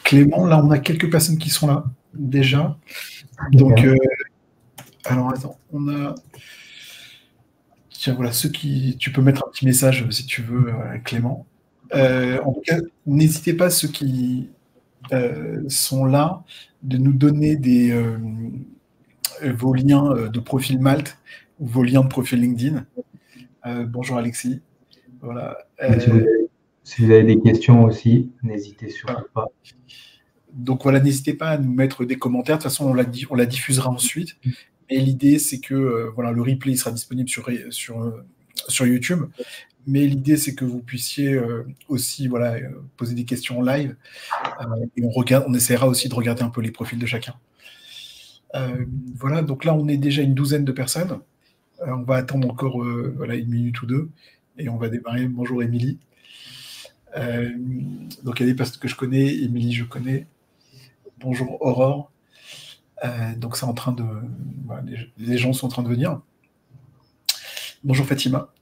Clément, là, on a quelques personnes qui sont là déjà. Donc, alors attends, on a. Tiens, voilà, ceux qui. Tu peux mettre un petit message si tu veux, Clément. En tout cas, n'hésitez pas, ceux qui sont là, de nous donner vos liens de profil Malte ou vos liens de profil LinkedIn. Bonjour Alexis. Voilà. Si vous avez des questions aussi, n'hésitez surtout pas. Donc voilà, n'hésitez pas à nous mettre des commentaires. De toute façon, on la diffusera ensuite. Et l'idée, c'est que voilà, le replay sera disponible sur YouTube. Mais l'idée, c'est que vous puissiez aussi voilà, poser des questions en live. Et on essaiera aussi de regarder un peu les profils de chacun. Voilà, donc là, on est déjà une douzaine de personnes. On va attendre encore voilà, une minute ou deux. Et on va démarrer. Bonjour Émilie. Donc il y a des personnes que je connais. Émilie, je connais. Bonjour Aurore. Donc c'est en train de... Voilà, les gens sont en train de venir. Bonjour Fatima.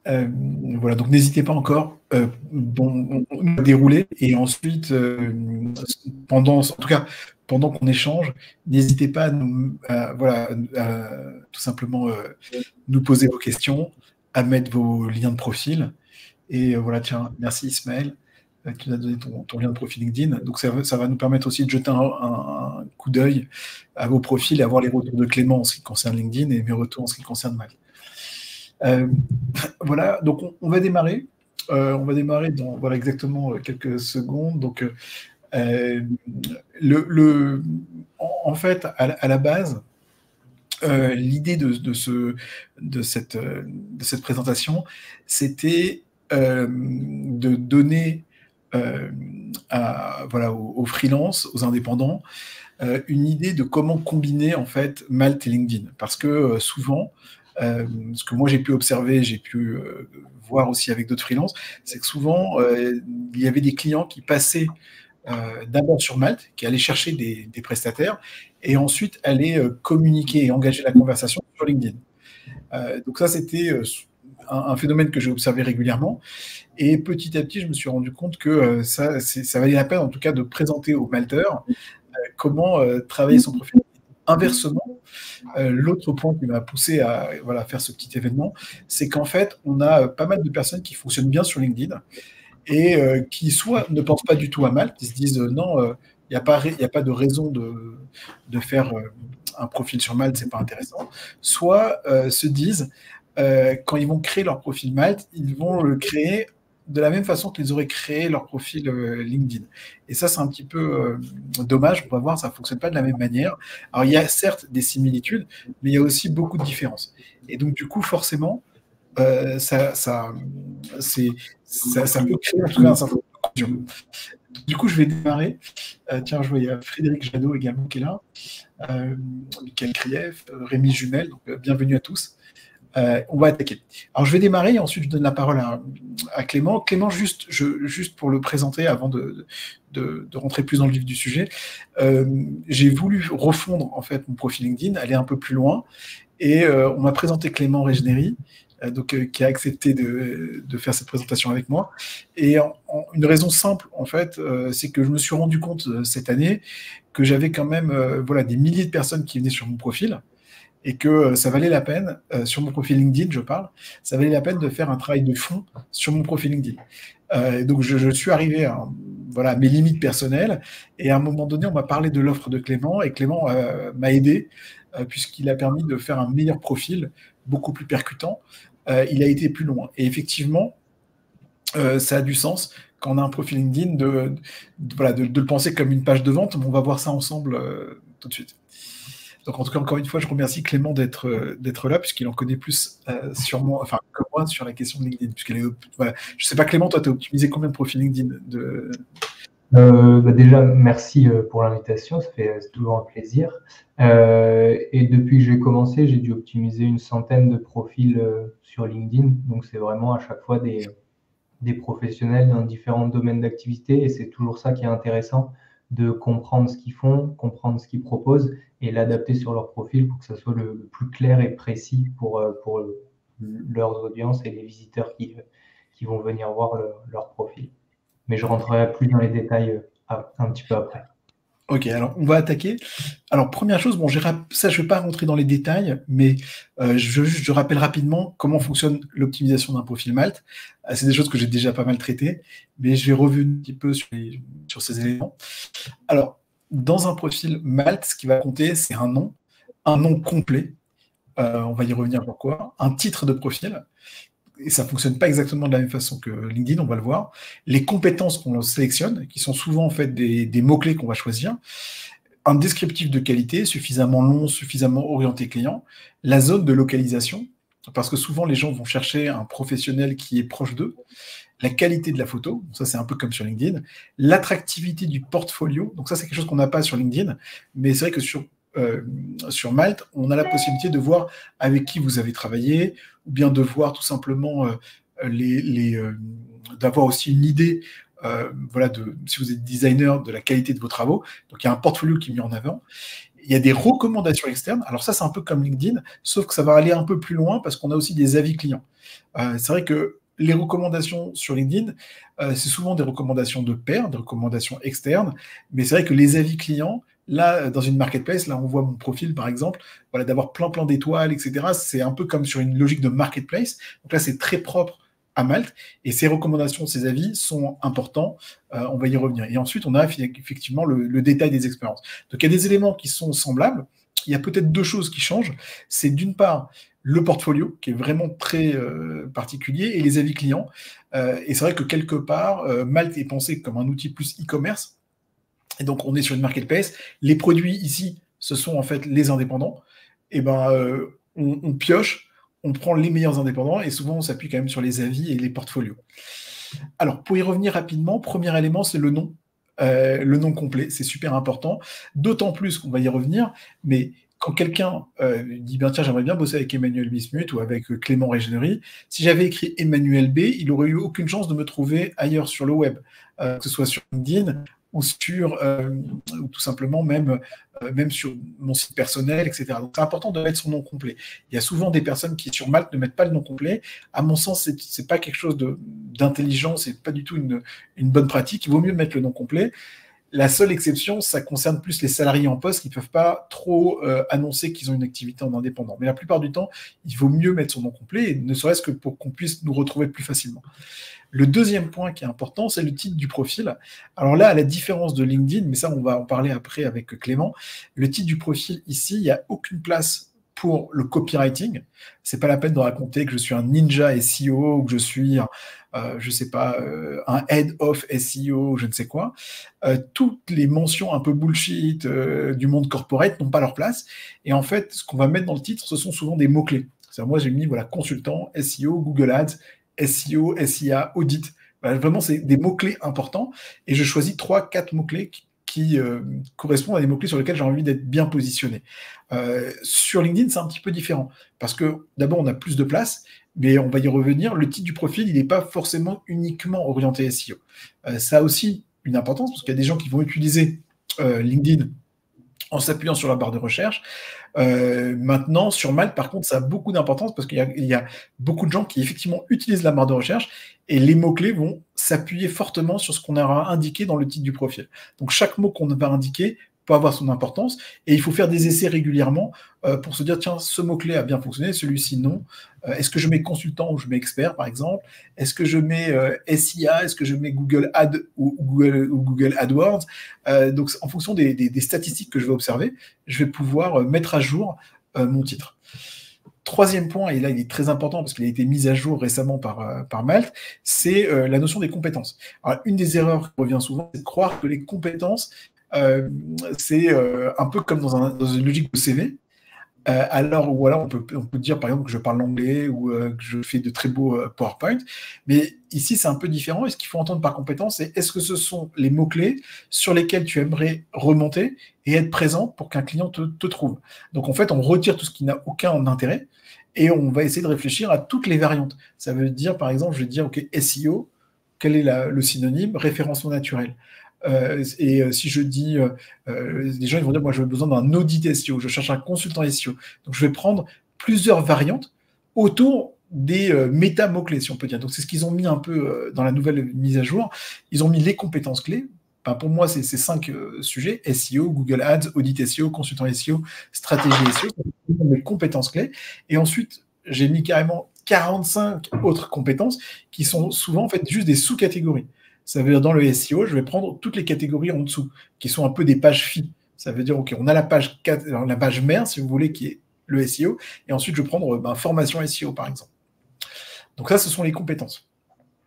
Voilà, donc n'hésitez pas encore. Bon, on va dérouler et ensuite, en tout cas, pendant qu'on échange, n'hésitez pas à tout simplement nous poser vos questions, à mettre vos liens de profil. Et voilà, tiens, merci Ismaël, qui nous a donné ton lien de profil LinkedIn. Donc ça va nous permettre aussi de jeter un coup d'œil à vos profils et à voir les retours de Clément en ce qui concerne LinkedIn et mes retours en ce qui concerne Mac. Voilà, donc on va démarrer. On va démarrer dans voilà, exactement quelques secondes. Donc, en fait, à la base, l'idée de cette présentation, c'était de donner voilà, aux freelances, aux indépendants, une idée de comment combiner en fait Malte et LinkedIn. Parce que souvent, ce que moi j'ai pu observer, j'ai pu voir aussi avec d'autres freelances, c'est que souvent, il y avait des clients qui passaient d'abord sur Malte, qui allaient chercher des prestataires, et ensuite allaient communiquer et engager la conversation sur LinkedIn. Donc ça, c'était un phénomène que j'ai observé régulièrement. Et petit à petit, je me suis rendu compte que ça valait la peine, en tout cas, de présenter aux Malteurs comment travailler son profil. Inversement, l'autre point qui m'a poussé à voilà, faire ce petit événement, c'est qu'en fait, on a pas mal de personnes qui fonctionnent bien sur LinkedIn et qui soit ne pensent pas du tout à Malte, qui se disent non, il n'y a pas de raison de faire un profil sur Malte, c'est pas intéressant, soit se disent quand ils vont créer leur profil Malte, ils vont le créer de la même façon qu'ils auraient créé leur profil LinkedIn. Et ça, c'est un petit peu dommage. On va voir, ça ne fonctionne pas de la même manière. Alors, il y a certes des similitudes, mais il y a aussi beaucoup de différences. Et donc, du coup, forcément, ça peut créer en tout cas un certain nombre. Du coup, je vais démarrer. Tiens, je vois, il y a Frédéric Jadot également qui est là, Michael Krief, Rémi Jumel, donc, bienvenue à tous. On va attaquer. Alors, je vais démarrer et ensuite je donne la parole à Clément. Clément, juste pour le présenter avant de rentrer plus dans le vif du sujet, j'ai voulu refondre en fait mon profil LinkedIn, aller un peu plus loin, et on m'a présenté Clément Regnery, qui a accepté de faire cette présentation avec moi. Et une raison simple, en fait, c'est que je me suis rendu compte cette année que j'avais quand même voilà, des milliers de personnes qui venaient sur mon profil, et que ça valait la peine, sur mon profil LinkedIn, je parle, ça valait la peine de faire un travail de fond sur mon profil LinkedIn. Donc, je suis arrivé à voilà, mes limites personnelles, et à un moment donné, on m'a parlé de l'offre de Clément, et Clément m'a aidé, puisqu'il a permis de faire un meilleur profil, beaucoup plus percutant. Il a été plus loin. Et effectivement, ça a du sens quand on a un profil LinkedIn de le penser comme une page de vente, mais on va voir ça ensemble tout de suite. Donc, en tout cas, encore une fois, je remercie Clément d'être là, puisqu'il en connaît plus sur moi, enfin, que moi sur la question de LinkedIn. Voilà. Je ne sais pas, Clément, toi, tu as optimisé combien de profils LinkedIn Déjà, merci pour l'invitation, c'est toujours un plaisir. Et depuis que j'ai commencé, j'ai dû optimiser une centaine de profils sur LinkedIn. Donc, c'est vraiment à chaque fois des professionnels dans différents domaines d'activité. Et c'est toujours ça qui est intéressant, de comprendre ce qu'ils font, comprendre ce qu'ils proposent et l'adapter sur leur profil pour que ça soit le plus clair et précis pour leurs audiences et les visiteurs qui vont venir voir leur profil. mais je rentrerai plus dans les détails un petit peu après. Ok, alors on va attaquer. Alors première chose, bon, ça je ne vais pas rentrer dans les détails, mais je rappelle rapidement comment fonctionne l'optimisation d'un profil Malte. C'est des choses que j'ai déjà pas mal traitées, mais je vais revenir un petit peu sur ces éléments. Alors, dans un profil Malte, ce qui va compter, c'est un nom complet. On va y revenir pourquoi. Un titre de profil. Et ça ne fonctionne pas exactement de la même façon que LinkedIn, on va le voir. Les compétences qu'on sélectionne, qui sont souvent en fait des mots-clés qu'on va choisir. Un descriptif de qualité suffisamment long, suffisamment orienté client. La zone de localisation, parce que souvent les gens vont chercher un professionnel qui est proche d'eux. La qualité de la photo, ça c'est un peu comme sur LinkedIn. L'attractivité du portfolio, donc ça c'est quelque chose qu'on n'a pas sur LinkedIn, mais c'est vrai que sur Malte, on a la possibilité de voir avec qui vous avez travaillé, ou bien de voir tout simplement d'avoir aussi une idée, voilà, si vous êtes designer, de la qualité de vos travaux. Donc il y a un portfolio qui est mis en avant. Il y a des recommandations externes. Alors ça, c'est un peu comme LinkedIn, sauf que ça va aller un peu plus loin parce qu'on a aussi des avis clients. C'est vrai que les recommandations sur LinkedIn, c'est souvent des recommandations de pairs, des recommandations externes, mais c'est vrai que les avis clients, là, dans une marketplace, là, on voit mon profil, par exemple, voilà, d'avoir plein d'étoiles, etc. C'est un peu comme sur une logique de marketplace. Donc là, c'est très propre à Malte, et ces recommandations, ces avis sont importants, on va y revenir. Et ensuite, on a effectivement le détail des expériences. Donc il y a des éléments qui sont semblables, il y a peut-être deux choses qui changent, c'est d'une part le portfolio, qui est vraiment très particulier, et les avis clients. Et c'est vrai que quelque part, Malte est pensé comme un outil plus e-commerce, et donc on est sur une marketplace. Les produits ici, ce sont en fait les indépendants. Et ben, on pioche, on prend les meilleurs indépendants, et souvent on s'appuie quand même sur les avis et les portfolios. Alors, pour y revenir rapidement, premier élément, c'est le nom. Le nom complet, c'est super important. D'autant plus qu'on va y revenir, mais quand quelqu'un dit ben, tiens, j'aimerais bien bosser avec Emmanuel Bismuth ou avec Clément Régénéry, si j'avais écrit Emmanuel B, il aurait eu aucune chance de me trouver ailleurs sur le web, que ce soit sur LinkedIn ou ou tout simplement même sur mon site personnel, etc. Donc c'est important de mettre son nom complet. Il y a souvent des personnes qui sur Malte ne mettent pas le nom complet. À mon sens, c'est pas quelque chose d'intelligent, c'est pas du tout une bonne pratique. Il vaut mieux mettre le nom complet. La seule exception, ça concerne plus les salariés en poste qui ne peuvent pas trop annoncer qu'ils ont une activité en indépendant. Mais la plupart du temps, il vaut mieux mettre son nom complet, ne serait-ce que pour qu'on puisse nous retrouver plus facilement. Le deuxième point qui est important, c'est le titre du profil. Alors là, à la différence de LinkedIn, mais ça, on va en parler après avec Clément, le titre du profil ici, il n'y a aucune place pour le copywriting. C'est pas la peine de raconter que je suis un ninja SEO ou que je suis je sais pas, un head of SEO, je ne sais quoi. Toutes les mentions un peu bullshit du monde corporate n'ont pas leur place. Et en fait, ce qu'on va mettre dans le titre, ce sont souvent des mots-clés. Moi, j'ai mis voilà, consultant, SEO, Google Ads, SEO, SIA, audit. Voilà, vraiment, c'est des mots-clés importants. Et je choisis 3-4 mots-clés qui correspondent à des mots-clés sur lesquels j'ai envie d'être bien positionné. Sur LinkedIn, c'est un petit peu différent. Parce que d'abord, on a plus de place, mais on va y revenir. Le titre du profil, il n'est pas forcément uniquement orienté SEO. Ça a aussi une importance, parce qu'il y a des gens qui vont utiliser LinkedIn en s'appuyant sur la barre de recherche. Maintenant, sur Malte, par contre, ça a beaucoup d'importance parce qu'il y a beaucoup de gens qui effectivement utilisent la barre de recherche et les mots-clés vont s'appuyer fortement sur ce qu'on aura indiqué dans le titre du profil. Donc, chaque mot qu'on va indiquer peut avoir son importance et il faut faire des essais régulièrement pour se dire, tiens, ce mot-clé a bien fonctionné, celui-ci non. Est-ce que je mets consultant ou je mets expert, par exemple? Est-ce que je mets SIA? Est-ce que je mets Google Ad ou Google AdWords? Donc, en fonction des statistiques que je vais observer, je vais pouvoir mettre à jour mon titre. Troisième point, et là il est très important parce qu'il a été mis à jour récemment par Malte, c'est la notion des compétences. Alors, une des erreurs qui revient souvent, c'est de croire que les compétences, c'est un peu comme dans une logique de CV. Alors, ou alors on peut dire par exemple que je parle l'anglais ou que je fais de très beaux PowerPoint, mais ici c'est un peu différent. Et ce qu'il faut entendre par compétence, c'est est-ce que ce sont les mots-clés sur lesquels tu aimerais remonter et être présent pour qu'un client te trouve. Donc en fait, on retire tout ce qui n'a aucun intérêt et on va essayer de réfléchir à toutes les variantes. Ça veut dire par exemple, je vais dire ok, SEO, quel est le synonyme? Référencement naturel. Si je dis, les gens ils vont dire, moi j'ai besoin d'un audit SEO, je cherche un consultant SEO. Donc je vais prendre plusieurs variantes autour des méta-mots-clés, si on peut dire. Donc, c'est ce qu'ils ont mis un peu dans la nouvelle mise à jour. Ils ont mis les compétences clés. Enfin, pour moi, c'est 5 sujets: SEO, Google Ads, audit SEO, consultant SEO, stratégie SEO, les compétences clés. Et ensuite, j'ai mis carrément 45 autres compétences qui sont souvent en fait juste des sous-catégories. Ça veut dire, dans le SEO, je vais prendre toutes les catégories en dessous, qui sont un peu des pages filles. Ça veut dire, OK, on a la page mère, si vous voulez, qui est le SEO, et ensuite je vais prendre formation SEO, par exemple. Donc ça, ce sont les compétences.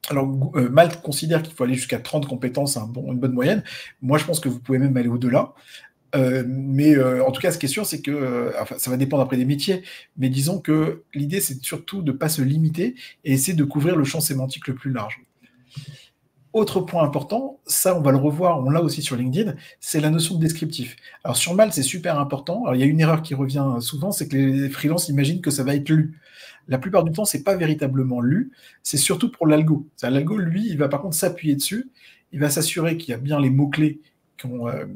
Alors, Malte considère qu'il faut aller jusqu'à 30 compétences, une bonne moyenne. Moi, je pense que vous pouvez même aller au-delà. Mais en tout cas, ce qui est sûr, c'est que ça va dépendre après des métiers, mais disons que l'idée, c'est surtout de ne pas se limiter et essayer de couvrir le champ sémantique le plus large. Autre point important, ça on va le revoir, on l'a aussi sur LinkedIn, c'est la notion de descriptif. Alors sur Malte, c'est super important. Alors, il y a une erreur qui revient souvent, c'est que les freelances imaginent que ça va être lu. La plupart du temps, c'est pas véritablement lu, c'est surtout pour l'algo. L'algo, lui, il va par contre s'appuyer dessus, il va s'assurer qu'il y a bien les mots-clés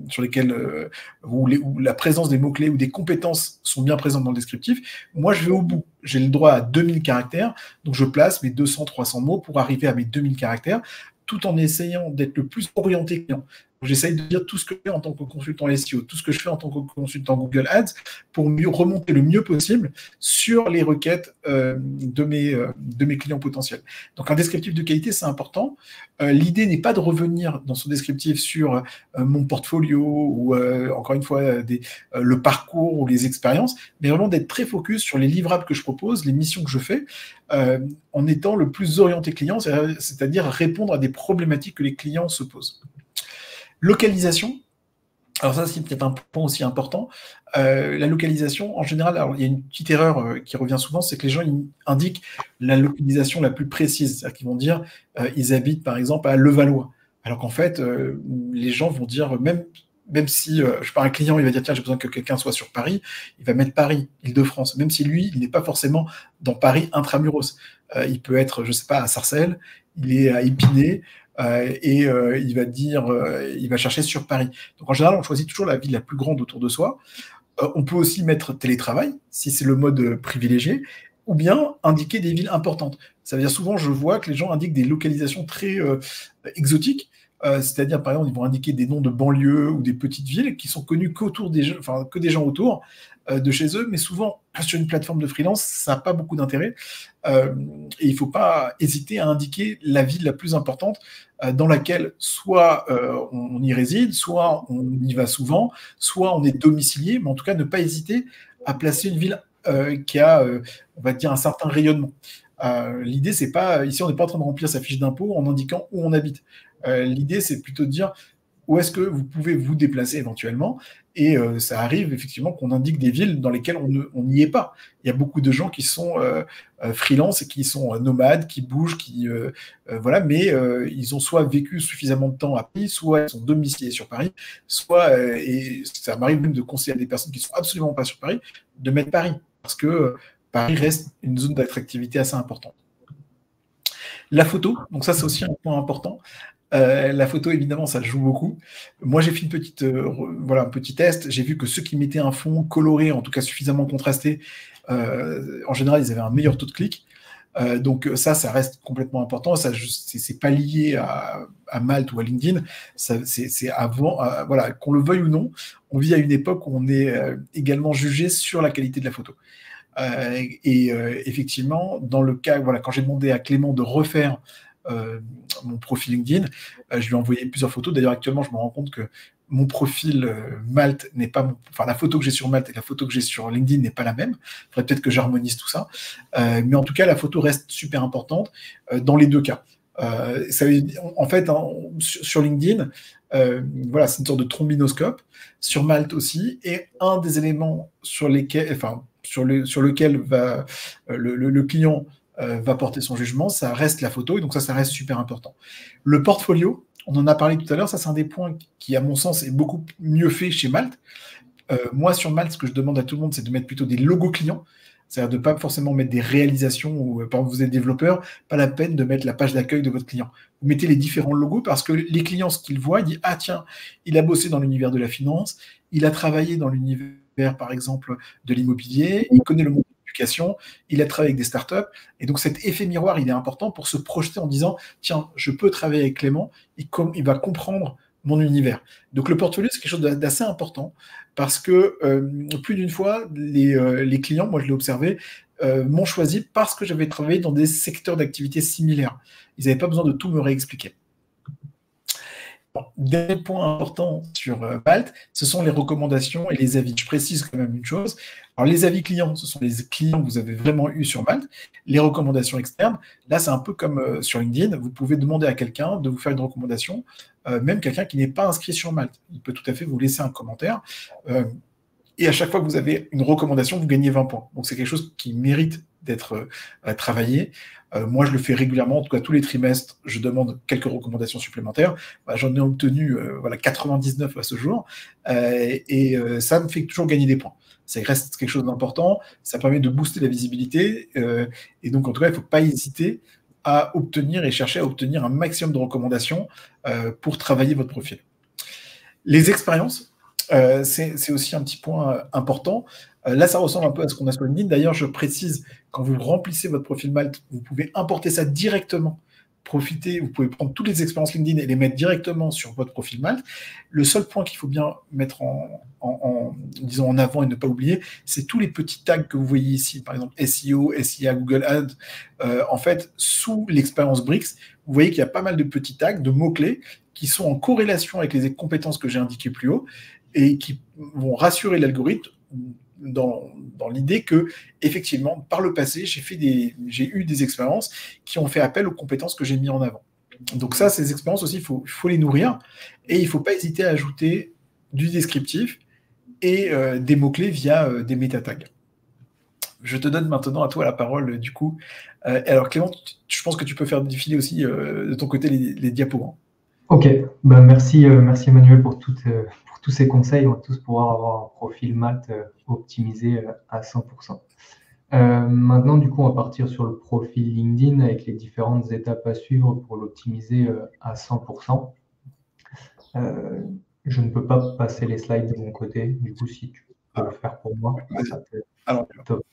sur lesquels où la présence des mots-clés ou des compétences sont bien présentes dans le descriptif. Moi, je vais au bout. J'ai le droit à 2000 caractères, donc je place mes 200-300 mots pour arriver à mes 2000 caractères, tout en essayant d'être le plus orienté client. J'essaye de dire tout ce que je fais en tant que consultant SEO, tout ce que je fais en tant que consultant Google Ads, pour mieux remonter le mieux possible sur les requêtes de mes clients potentiels. Donc un descriptif de qualité, c'est important. L'idée n'est pas de revenir dans son descriptif sur mon portfolio ou encore une fois le parcours ou les expériences, mais vraiment d'être très focus sur les livrables que je propose, les missions que je fais, en étant le plus orienté client, c'est-à-dire répondre à des problématiques que les clients se posent. Localisation. Alors ça, c'est peut-être un point aussi important. La localisation, en général, alors, il y a une petite erreur qui revient souvent, c'est que les gens indiquent la localisation la plus précise. C'est-à-dire qu'ils vont dire ils habitent, par exemple, à Levallois. Alors qu'en fait, les gens vont dire, même si, je parle à un client, il va dire, tiens, j'ai besoin que quelqu'un soit sur Paris, il va mettre Paris, Île-de-France, même si lui, il n'est pas forcément dans Paris intramuros. Il peut être, je ne sais pas, à Sarcelles, il est à Épinay, il va dire, il va chercher sur Paris. Donc en général, on choisit toujours la ville la plus grande autour de soi. On peut aussi mettre télétravail, si c'est le mode privilégié, ou bien indiquer des villes importantes. Ça veut dire, souvent, je vois que les gens indiquent des localisations très exotiques, c'est-à-dire, par exemple, ils vont indiquer des noms de banlieues ou des petites villes qui sont connues que des gens autour de chez eux, mais souvent, sur une plateforme de freelance, ça n'a pas beaucoup d'intérêt. Et il ne faut pas hésiter à indiquer la ville la plus importante dans laquelle soit on y réside, soit on y va souvent, soit on est domicilié, mais en tout cas, ne pas hésiter à placer une ville qui a, on va dire, un certain rayonnement. L'idée, c'est pas, ici, on n'est pas en train de remplir sa fiche d'impôt en indiquant où on habite. L'idée, c'est plutôt de dire où est-ce que vous pouvez vous déplacer éventuellement. Et ça arrive effectivement qu'on indique des villes dans lesquelles on n'y est pas. Il y a beaucoup de gens qui sont freelance et qui sont nomades, qui bougent, voilà, mais ils ont soit vécu suffisamment de temps à Paris, soit ils sont domiciliés sur Paris, soit, et ça m'arrive même de conseiller à des personnes qui ne sont absolument pas sur Paris, de mettre Paris, parce que Paris reste une zone d'attractivité assez importante. La photo, donc ça c'est aussi un point important. La photo, évidemment, ça joue beaucoup. Moi, j'ai fait un petit test. J'ai vu que ceux qui mettaient un fond coloré, en tout cas suffisamment contrasté, en général, ils avaient un meilleur taux de clic. Donc ça reste complètement important. Ça, c'est pas lié à Malte ou à LinkedIn. C'est avant, voilà, qu'on le veuille ou non, on vit à une époque où on est également jugé sur la qualité de la photo. Effectivement, dans le cas, voilà, quand j'ai demandé à Clément de refaire mon profil LinkedIn, je lui ai envoyé plusieurs photos. D'ailleurs, actuellement, je me rends compte que mon profil Malte n'est pas la photo que j'ai sur Malte et la photo que j'ai sur LinkedIn n'est pas la même. Il faudrait peut-être que j'harmonise tout ça. Mais en tout cas, la photo reste super importante dans les deux cas. En fait, sur LinkedIn, voilà, c'est une sorte de trombinoscope. Sur Malte aussi, et un des éléments sur lequel va le client va porter son jugement, ça reste la photo, et donc ça reste super important. Le portfolio, on en a parlé tout à l'heure, ça c'est un des points qui, à mon sens, est beaucoup mieux fait chez Malte. Moi, sur Malte, ce que je demande à tout le monde, c'est de mettre plutôt des logos clients, c'est-à-dire de ne pas forcément mettre des réalisations, ou par exemple, vous êtes développeur, pas la peine de mettre la page d'accueil de votre client. Vous mettez les différents logos parce que les clients, ce qu'ils voient, ils disent « Ah tiens, il a bossé dans l'univers de la finance, il a travaillé dans l'univers, par exemple, de l'immobilier, il connaît le monde éducation, il a travaillé avec des startups. Et donc, cet effet miroir, il est important pour se projeter en disant, tiens, je peux travailler avec Clément, il va comprendre mon univers. Donc, le portfolio, c'est quelque chose d'assez important parce que plus d'une fois, les clients, moi je l'ai observé, m'ont choisi parce que j'avais travaillé dans des secteurs d'activité similaires. Ils n'avaient pas besoin de tout me réexpliquer. Bon, dernier point important sur Malte, ce sont les recommandations et les avis. Je précise quand même une chose. Alors, les avis clients, ce sont les clients que vous avez vraiment eus sur Malte. Les recommandations externes, là, c'est un peu comme sur LinkedIn. Vous pouvez demander à quelqu'un de vous faire une recommandation, même quelqu'un qui n'est pas inscrit sur Malte. Il peut tout à fait vous laisser un commentaire. Et à chaque fois que vous avez une recommandation, vous gagnez 20 points. Donc, c'est quelque chose qui mérite d'être travaillé. Moi, je le fais régulièrement. En tout cas, tous les trimestres, je demande quelques recommandations supplémentaires. J'en ai obtenu 99 à ce jour. Ça me fait toujours gagner des points. Ça reste quelque chose d'important. Ça permet de booster la visibilité. Et donc, en tout cas, il ne faut pas hésiter à obtenir et chercher à obtenir un maximum de recommandations pour travailler votre profil. Les expériences, c'est aussi un petit point important. Là, ça ressemble un peu à ce qu'on a sur LinkedIn. D'ailleurs, je précise, quand vous remplissez votre profil Malte, vous pouvez importer ça directement. Vous pouvez prendre toutes les expériences LinkedIn et les mettre directement sur votre profil Malte. Le seul point qu'il faut bien mettre disons en avant et ne pas oublier, c'est tous les petits tags que vous voyez ici, par exemple SEO, SIA, Google Ads. En fait, sous l'expérience Brix, vous voyez qu'il y a pas mal de petits tags, de mots-clés qui sont en corrélation avec les compétences que j'ai indiquées plus haut et qui vont rassurer l'algorithme dans l'idée que, effectivement, par le passé, j'ai eu des expériences qui ont fait appel aux compétences que j'ai mis en avant. Donc ça, ces expériences aussi, il faut les nourrir et il ne faut pas hésiter à ajouter du descriptif et des mots-clés via des méta-tags. Je te donne maintenant à toi la parole, du coup. Alors Clément, je pense que tu peux faire défiler aussi de ton côté les diapos. Hein. Ok, merci Emmanuel pour tous ces conseils. On va tous pouvoir avoir un profil Malte optimisé à 100%. Maintenant, du coup, on va partir sur le profil LinkedIn avec les différentes étapes à suivre pour l'optimiser à 100%. Je ne peux pas passer les slides de mon côté. Du coup, si tu peux le faire pour moi, ça peut être top.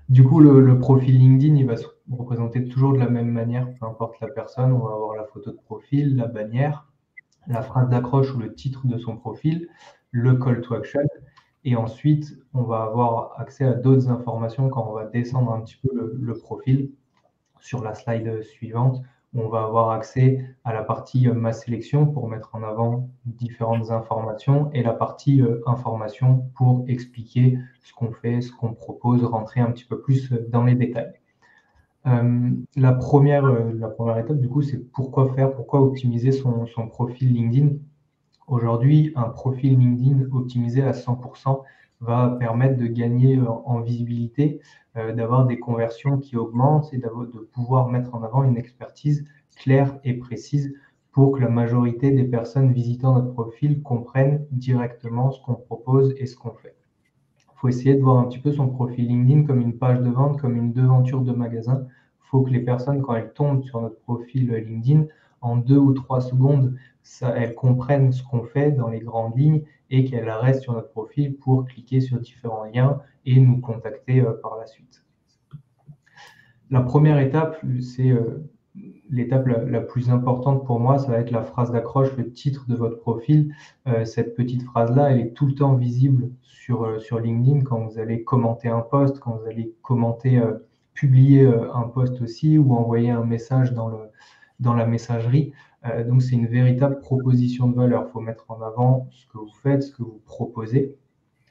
Du coup, le profil LinkedIn, il va se représenter toujours de la même manière, peu importe la personne. On va avoir la photo de profil, la bannière, la phrase d'accroche ou le titre de son profil, le call to action. Et ensuite, on va avoir accès à d'autres informations quand on va descendre un petit peu le profil. Sur la slide suivante, on va avoir accès à la partie ma sélection pour mettre en avant différentes informations et la partie information pour expliquer ce qu'on fait, ce qu'on propose, rentrer un petit peu plus dans les détails. La première étape, du coup, c'est pourquoi optimiser son profil LinkedIn. Aujourd'hui, un profil LinkedIn optimisé à 100% va permettre de gagner en visibilité, d'avoir des conversions qui augmentent et de pouvoir mettre en avant une expertise claire et précise pour que la majorité des personnes visitant notre profil comprennent directement ce qu'on propose et ce qu'on fait. Il faut essayer de voir un petit peu son profil LinkedIn comme une page de vente, comme une devanture de magasin. Il faut que les personnes, quand elles tombent sur notre profil LinkedIn, en 2 ou 3 secondes, elles comprennent ce qu'on fait dans les grandes lignes et qu'elles restent sur notre profil pour cliquer sur différents liens et nous contacter par la suite. La première étape, c'est l'étape la plus importante pour moi, ça va être la phrase d'accroche, le titre de votre profil. Cette petite phrase-là, elle est tout le temps visible sur LinkedIn quand vous allez commenter un post, quand vous allez publier un post aussi ou envoyer un message dans la messagerie. Donc, c'est une véritable proposition de valeur. Il faut mettre en avant ce que vous faites, ce que vous proposez,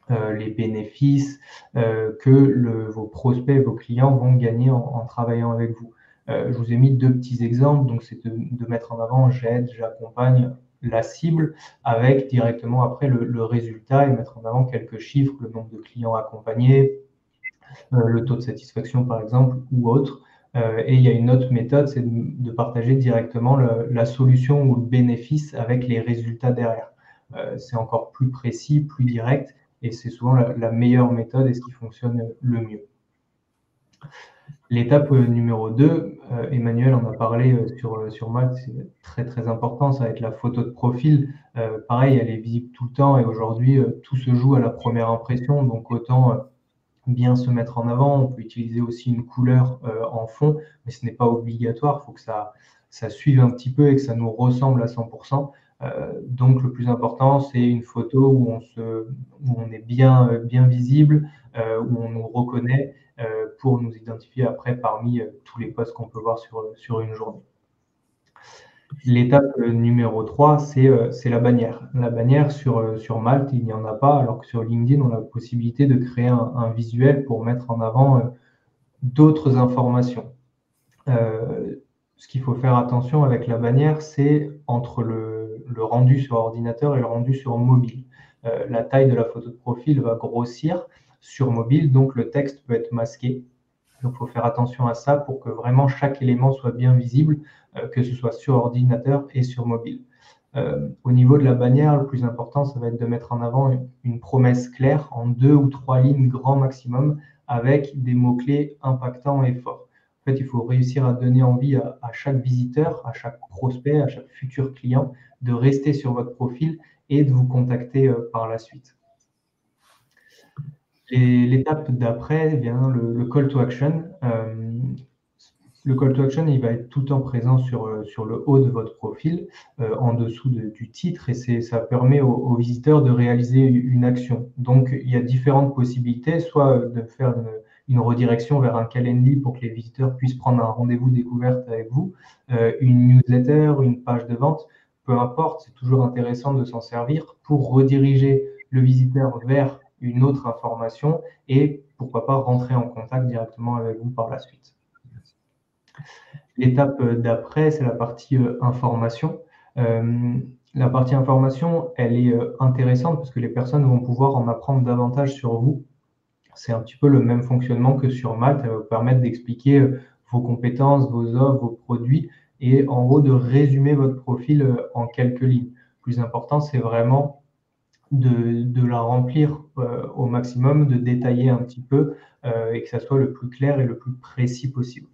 les bénéfices que vos prospects, vos clients vont gagner en travaillant avec vous. Je vous ai mis 2 petits exemples. Donc, c'est de mettre en avant j'aide, j'accompagne la cible avec directement après le résultat et mettre en avant quelques chiffres, le nombre de clients accompagnés, le taux de satisfaction par exemple ou autre. Et il y a une autre méthode, c'est de partager directement la solution ou le bénéfice avec les résultats derrière. C'est encore plus précis, plus direct et c'est souvent la meilleure méthode et ce qui fonctionne le mieux. L'étape numéro 2, Emmanuel en a parlé sur Malte, c'est très très important, ça va être la photo de profil. Pareil, elle est visible tout le temps et aujourd'hui, tout se joue à la première impression, donc autant bien se mettre en avant. On peut utiliser aussi une couleur en fond, mais ce n'est pas obligatoire. Il faut que ça suive un petit peu et que ça nous ressemble à 100%. Donc, le plus important, c'est une photo où on est bien visible, où on nous reconnaît pour nous identifier après parmi tous les posts qu'on peut voir sur une journée. L'étape numéro 3, c'est la bannière. La bannière, sur Malte, il n'y en a pas, alors que sur LinkedIn, on a la possibilité de créer un visuel pour mettre en avant d'autres informations. Ce qu'il faut faire attention avec la bannière, c'est entre le rendu sur ordinateur et le rendu sur mobile. La taille de la photo de profil va grossir sur mobile, donc le texte peut être masqué. Donc, il faut faire attention à ça pour que vraiment chaque élément soit bien visible, que ce soit sur ordinateur et sur mobile. Au niveau de la bannière, le plus important, ça va être de mettre en avant une promesse claire en 2 ou 3 lignes grand maximum avec des mots-clés impactants et forts. En fait, il faut réussir à donner envie à chaque visiteur, à chaque prospect, à chaque futur client de rester sur votre profil et de vous contacter par la suite. L'étape d'après vient le call to action. Le call to action, il va être tout le temps présent sur le haut de votre profil, en dessous du titre, et ça permet aux visiteurs de réaliser une action. Donc, il y a différentes possibilités, soit de faire une redirection vers un calendly pour que les visiteurs puissent prendre un rendez-vous découverte avec vous, une newsletter, une page de vente, peu importe, c'est toujours intéressant de s'en servir pour rediriger le visiteur vers une autre information et pourquoi pas rentrer en contact directement avec vous par la suite. L'étape d'après, c'est la partie information. La partie information, elle est intéressante parce que les personnes vont pouvoir en apprendre davantage sur vous. C'est un petit peu le même fonctionnement que sur Malte. Elle va vous permettre d'expliquer vos compétences, vos offres, vos produits et en gros de résumer votre profil en quelques lignes. Le plus important, c'est vraiment de la remplir au maximum, de détailler un petit peu et que ça soit le plus clair et le plus précis possible.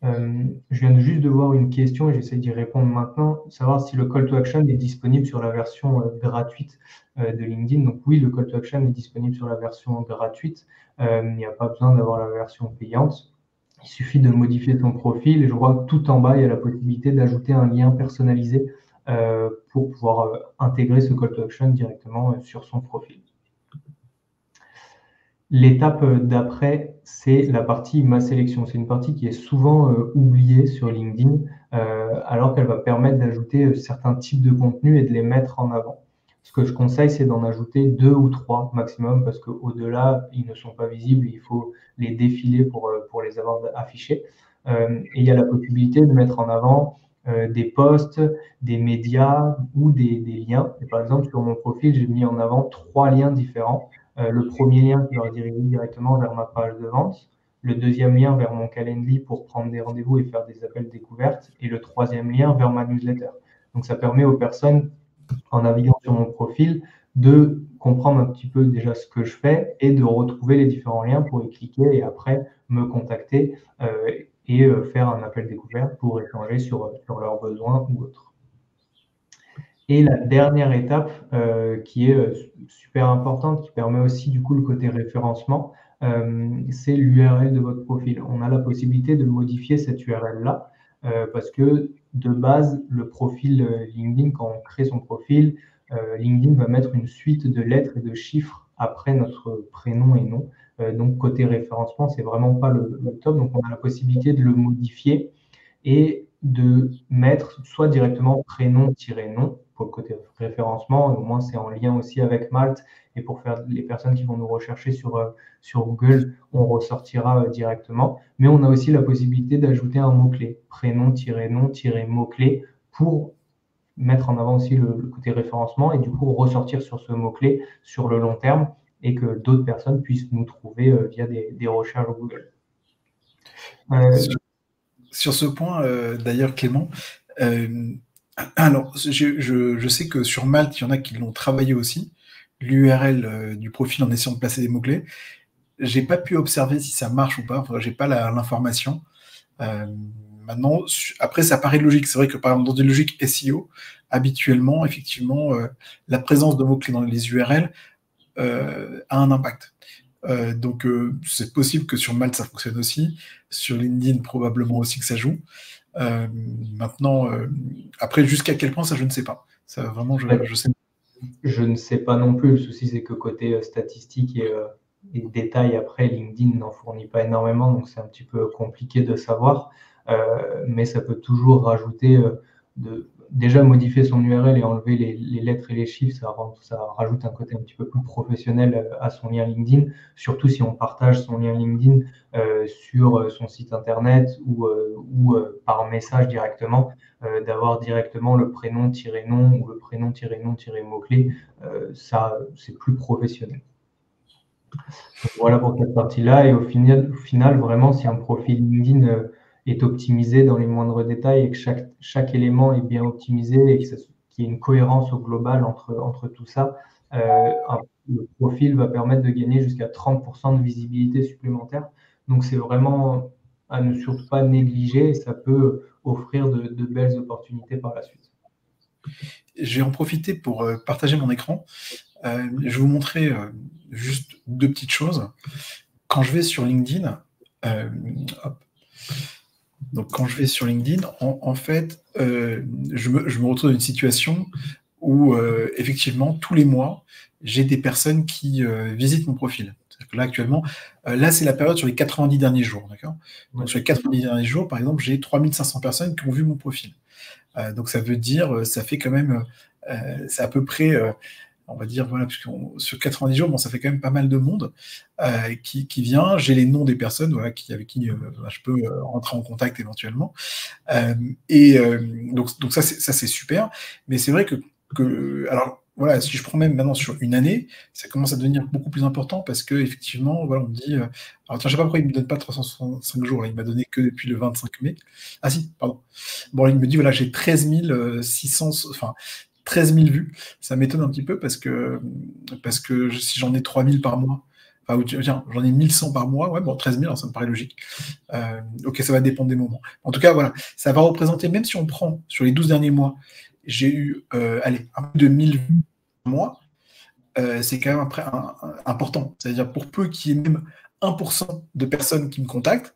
Je viens juste de voir une question et j'essaie d'y répondre maintenant, savoir si le call to action est disponible sur la version gratuite de LinkedIn. Donc oui, le call to action est disponible sur la version gratuite. Il n'y a pas besoin d'avoir la version payante. Il suffit de modifier son profil et je vois que tout en bas, il y a la possibilité d'ajouter un lien personnalisé pour pouvoir intégrer ce call to action directement sur son profil. L'étape d'après, c'est la partie Ma sélection. C'est une partie qui est souvent oubliée sur LinkedIn, alors qu'elle va permettre d'ajouter certains types de contenus et de les mettre en avant. Ce que je conseille, c'est d'en ajouter 2 ou 3 maximum, parce qu'au-delà, ils ne sont pas visibles, il faut les défiler pour les avoir affichés. Et il y a la possibilité de mettre en avant des posts, des médias ou des liens. Et par exemple, sur mon profil, j'ai mis en avant 3 liens différents. Le premier lien qui va rediriger directement vers ma page de vente, le deuxième lien vers mon calendly pour prendre des rendez-vous et faire des appels découvertes, et le troisième lien vers ma newsletter. Donc ça permet aux personnes, en naviguant sur mon profil, de comprendre un petit peu déjà ce que je fais et de retrouver les différents liens pour y cliquer et après me contacter et faire un appel découverte pour échanger sur leurs besoins ou autres. Et la dernière étape qui est super importante, qui permet aussi du coup le côté référencement, c'est l'URL de votre profil. On a la possibilité de modifier cette URL-là parce que de base, le profil LinkedIn, quand on crée son profil, LinkedIn va mettre une suite de lettres et de chiffres après notre prénom et nom. Donc côté référencement, c'est vraiment pas le top. Donc on a la possibilité de le modifier et de mettre soit directement prénom-nom pour le côté référencement, au moins c'est en lien aussi avec Malte, et pour faire les personnes qui vont nous rechercher sur Google, on ressortira directement. Mais on a aussi la possibilité d'ajouter un mot-clé, prénom-nom-mot-clé, pour mettre en avant aussi le côté référencement et du coup ressortir sur ce mot-clé sur le long terme et que d'autres personnes puissent nous trouver via des recherches Google. Sur ce point, d'ailleurs, Clément, alors je sais que sur Malte, il y en a qui l'ont travaillé aussi, l'URL du profil en essayant de placer des mots-clés. J'ai pas pu observer si ça marche ou pas, enfin, j'ai pas l'information. Maintenant, après, ça paraît logique. C'est vrai que par exemple, dans des logiques SEO, habituellement, effectivement, la présence de mots-clés dans les URL a un impact. Donc, c'est possible que sur Malte, ça fonctionne aussi. Sur LinkedIn, probablement aussi que ça joue. Maintenant, après, jusqu'à quel point, ça, je ne sais pas. Ça, vraiment, je sais. Je ne sais pas non plus. Le souci, c'est que côté statistique et détails, après, LinkedIn n'en fournit pas énormément, donc c'est un petit peu compliqué de savoir. Mais ça peut toujours rajouter, déjà modifier son URL et enlever les lettres et les chiffres, ça rajoute un côté un petit peu plus professionnel à son lien LinkedIn, surtout si on partage son lien LinkedIn sur son site internet ou par message directement. D'avoir directement le prénom-nom ou le prénom-nom-mot-clé, ça, c'est plus professionnel. Donc, voilà pour cette partie-là. Et au final, vraiment, si un profil LinkedIn est optimisé dans les moindres détails et que chaque élément est bien optimisé et qu'il y ait une cohérence au global entre tout ça, le profil va permettre de gagner jusqu'à 30% de visibilité supplémentaire. Donc, c'est vraiment à ne surtout pas négliger et ça peut offrir de belles opportunités par la suite. Je vais en profiter pour partager mon écran. Je vais vous montrer juste 2 petites choses. Quand je vais sur LinkedIn, hop. Donc quand je vais sur LinkedIn, en fait, je me retrouve dans une situation où effectivement, tous les mois, j'ai des personnes qui visitent mon profil. C'est-à-dire que là, actuellement, là, c'est la période sur les 90 derniers jours. D'accord ? Donc sur les 90 derniers jours, par exemple, j'ai 3500 personnes qui ont vu mon profil. Donc ça veut dire, ça fait quand même, c'est à peu près, on va dire, voilà, puisque sur 90 jours, bon, ça fait quand même pas mal de monde qui vient. J'ai les noms des personnes, voilà, avec qui je peux rentrer en contact éventuellement. Donc ça, c'est super. Mais c'est vrai que alors voilà, si je prends même maintenant sur une année, ça commence à devenir beaucoup plus important parce que effectivement, voilà, on me dit. Alors tiens, je sais pas pourquoi il me donne pas 365 jours. Là, il m'a donné que depuis le 25 mai. Ah si, pardon. Bon, il me dit voilà, j'ai 13 600, enfin 13 000 vues. Ça m'étonne un petit peu parce que si j'en ai 3 000 par mois, enfin, tiens, j'en ai 1 100 par mois, ouais, bon, 13 000, alors ça me paraît logique. Ok, ça va dépendre des moments. En tout cas, voilà, ça va représenter, même si on prend sur les 12 derniers mois, j'ai eu, allez, un peu de 1000 vues par mois, c'est quand même important. C'est-à-dire, pour peu qu'il y ait même 1% de personnes qui me contactent,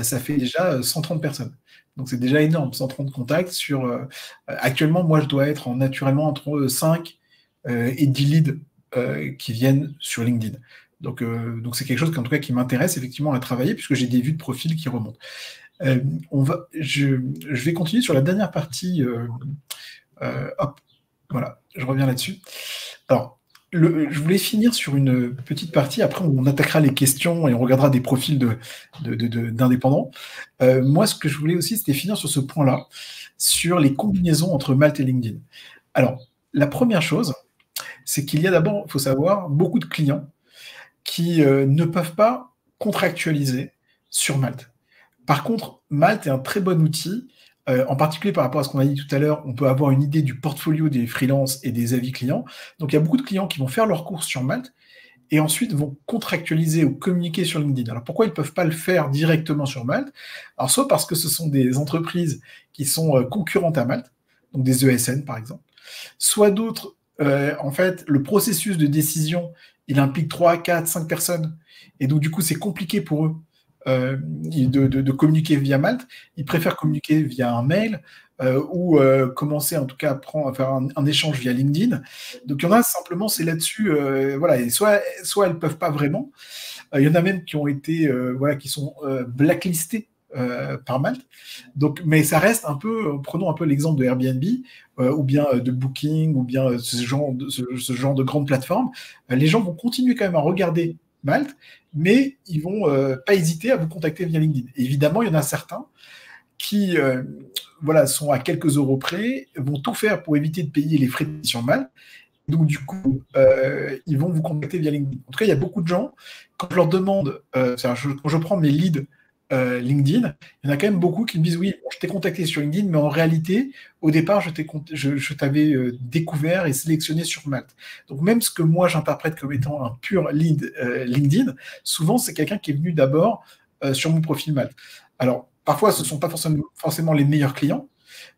ça fait déjà 130 personnes. Donc c'est déjà énorme, 130 contacts sur... actuellement, moi, je dois être naturellement entre 5 et 10 leads qui viennent sur LinkedIn. Donc c'est quelque chose en tout cas qui m'intéresse effectivement à travailler puisque j'ai des vues de profil qui remontent. Je vais continuer sur la dernière partie. Hop, voilà, je reviens là-dessus. Alors, je voulais finir sur une petite partie, après on attaquera les questions et on regardera des profils d'indépendants. Moi, ce que je voulais aussi, c'était finir sur ce point-là, sur les combinaisons entre Malte et LinkedIn. Alors, la première chose, c'est qu'il y a d'abord, il faut savoir, beaucoup de clients qui ne peuvent pas contractualiser sur Malte. Par contre, Malte est un très bon outil. En particulier par rapport à ce qu'on a dit tout à l'heure, on peut avoir une idée du portfolio des freelances et des avis clients. Donc, il y a beaucoup de clients qui vont faire leurs courses sur Malte et ensuite vont contractualiser ou communiquer sur LinkedIn. Alors, pourquoi ils ne peuvent pas le faire directement sur Malte ? Alors, soit parce que ce sont des entreprises qui sont concurrentes à Malte, donc des ESN par exemple, soit d'autres, en fait, le processus de décision, il implique 3, 4, 5 personnes. Et donc, du coup, c'est compliqué pour eux de communiquer via Malte. Ils préfèrent communiquer via un mail ou commencer en tout cas à faire un échange via LinkedIn. Donc il y en a simplement, c'est là-dessus, voilà, et soit elles peuvent pas vraiment. Il y en a même qui ont été, voilà, qui sont blacklistés par Malte. Donc, mais ça reste un peu, prenons un peu l'exemple de Airbnb ou bien de Booking ou bien ce genre de grandes plateformes. Les gens vont continuer quand même à regarder Malte, mais ils vont pas hésiter à vous contacter via LinkedIn. Et évidemment, il y en a certains qui voilà, sont à quelques euros près, vont tout faire pour éviter de payer les frais de sur Malte. Donc, du coup, ils vont vous contacter via LinkedIn. En tout cas, il y a beaucoup de gens, quand je leur demande, quand je prends mes leads LinkedIn, il y en a quand même beaucoup qui me disent oui, je t'ai contacté sur LinkedIn, mais en réalité, au départ, je t'avais découvert et sélectionné sur Malte. Donc même ce que moi j'interprète comme étant un pur lead LinkedIn, souvent c'est quelqu'un qui est venu d'abord sur mon profil Malte. Alors parfois, ce ne sont pas forcément les meilleurs clients,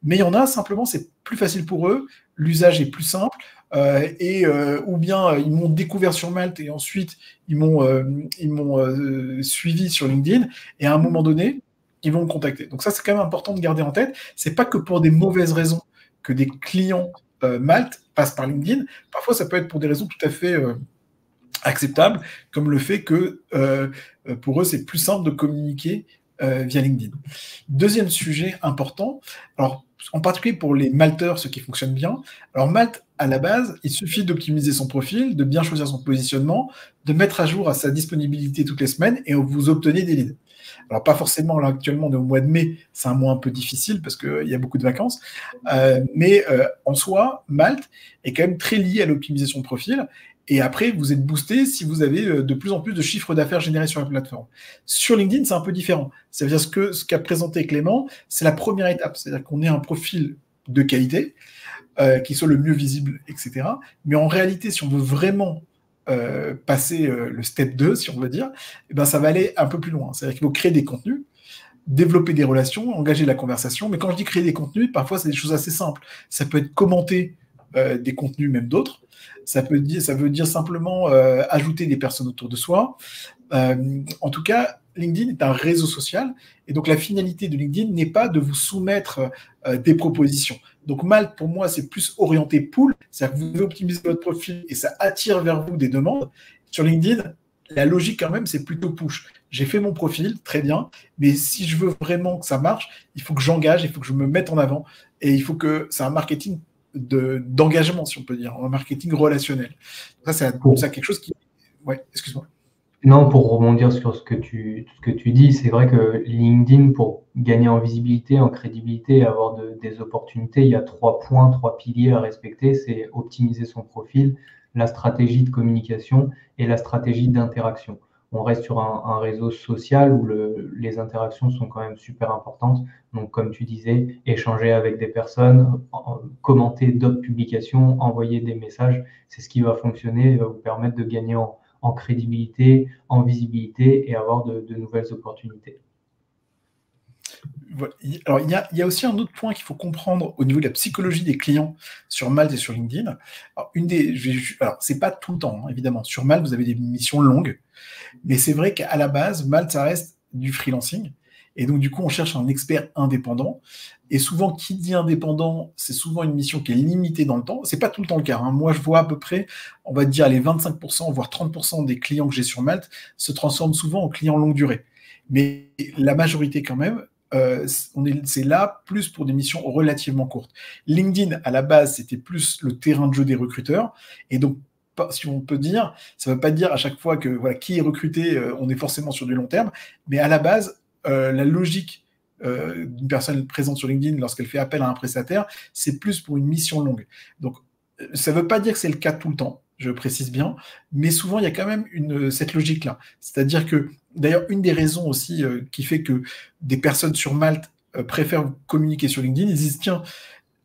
mais il y en a simplement, c'est plus facile pour eux, l'usage est plus simple. ou bien ils m'ont découvert sur Malte et ensuite ils m'ont suivi sur LinkedIn, et à un moment donné, ils vont me contacter. Donc ça, c'est quand même important de garder en tête. C'est pas que pour des mauvaises raisons que des clients Malte passent par LinkedIn. Parfois, ça peut être pour des raisons tout à fait acceptables, comme le fait que pour eux, c'est plus simple de communiquer via LinkedIn. Deuxième sujet important, alors en particulier pour les malteurs, ceux qui fonctionnent bien. Alors Malte, à la base, il suffit d'optimiser son profil, de bien choisir son positionnement, de mettre à jour à sa disponibilité toutes les semaines, et vous obtenez des leads. Alors pas forcément, là actuellement on est au mois de mai, c'est un mois un peu difficile parce qu'il y a beaucoup de vacances, mais en soi, Malte est quand même très lié à l'optimisation de profil, et après vous êtes boosté si vous avez de plus en plus de chiffres d'affaires générés sur la plateforme. Sur LinkedIn, c'est un peu différent. Ça veut dire ce qu'a présenté Clément, c'est la première étape, c'est-à-dire qu'on ait un profil de qualité, qui soit le mieux visible, etc. Mais en réalité, si on veut vraiment passer le step 2, si on veut dire, eh ben, ça va aller un peu plus loin. C'est-à-dire qu'il faut créer des contenus, développer des relations, engager la conversation. Mais quand je dis créer des contenus, parfois, c'est des choses assez simples. Ça peut être commenter des contenus, même d'autres. Ça veut dire simplement ajouter des personnes autour de soi. En tout cas, LinkedIn est un réseau social, et donc la finalité de LinkedIn n'est pas de vous soumettre des propositions. Donc Malte, pour moi, c'est plus orienté pool, c'est-à-dire que vous devez optimiser votre profil et ça attire vers vous des demandes. Sur LinkedIn, la logique quand même, c'est plutôt push. J'ai fait mon profil, très bien, mais si je veux vraiment que ça marche, il faut que j'engage, il faut que je me mette en avant, et il faut que c'est un marketing d'engagement, si on peut dire, un marketing relationnel. Ça, c'est quelque chose qui... Ouais, excuse-moi. Non, pour rebondir sur ce que tu dis, c'est vrai que LinkedIn, pour gagner en visibilité, en crédibilité, avoir des opportunités, il y a 3 points, 3 piliers à respecter. C'est optimiser son profil, la stratégie de communication et la stratégie d'interaction. On reste sur un réseau social où les interactions sont quand même super importantes. Donc, comme tu disais, échanger avec des personnes, commenter d'autres publications, envoyer des messages, c'est ce qui va fonctionner et va vous permettre de gagner en crédibilité, en visibilité et avoir de nouvelles opportunités. Alors, il y a aussi un autre point qu'il faut comprendre au niveau de la psychologie des clients sur Malte et sur LinkedIn. Alors, c'est pas tout le temps, hein, évidemment. Sur Malte, vous avez des missions longues, mais c'est vrai qu'à la base, Malte, ça reste du freelancing. Et donc, du coup, on cherche un expert indépendant. Et souvent, qui dit indépendant, c'est souvent une mission qui est limitée dans le temps. C'est pas tout le temps le cas, hein. Moi, je vois à peu près, on va dire, les 25%, voire 30% des clients que j'ai sur Malte se transforment souvent en clients longue durée. Mais la majorité, quand même, c'est là plus pour des missions relativement courtes. LinkedIn, à la base, c'était plus le terrain de jeu des recruteurs. Et donc, si on peut dire, ça ne veut pas dire à chaque fois que voilà, qui est recruté, on est forcément sur du long terme. Mais à la base, la logique d'une personne présente sur LinkedIn lorsqu'elle fait appel à un prestataire, c'est plus pour une mission longue. Donc, ça ne veut pas dire que c'est le cas tout le temps, je précise bien, mais souvent, il y a quand même cette logique-là. C'est-à-dire que, d'ailleurs, une des raisons aussi qui fait que des personnes sur Malte préfèrent communiquer sur LinkedIn, ils disent, tiens,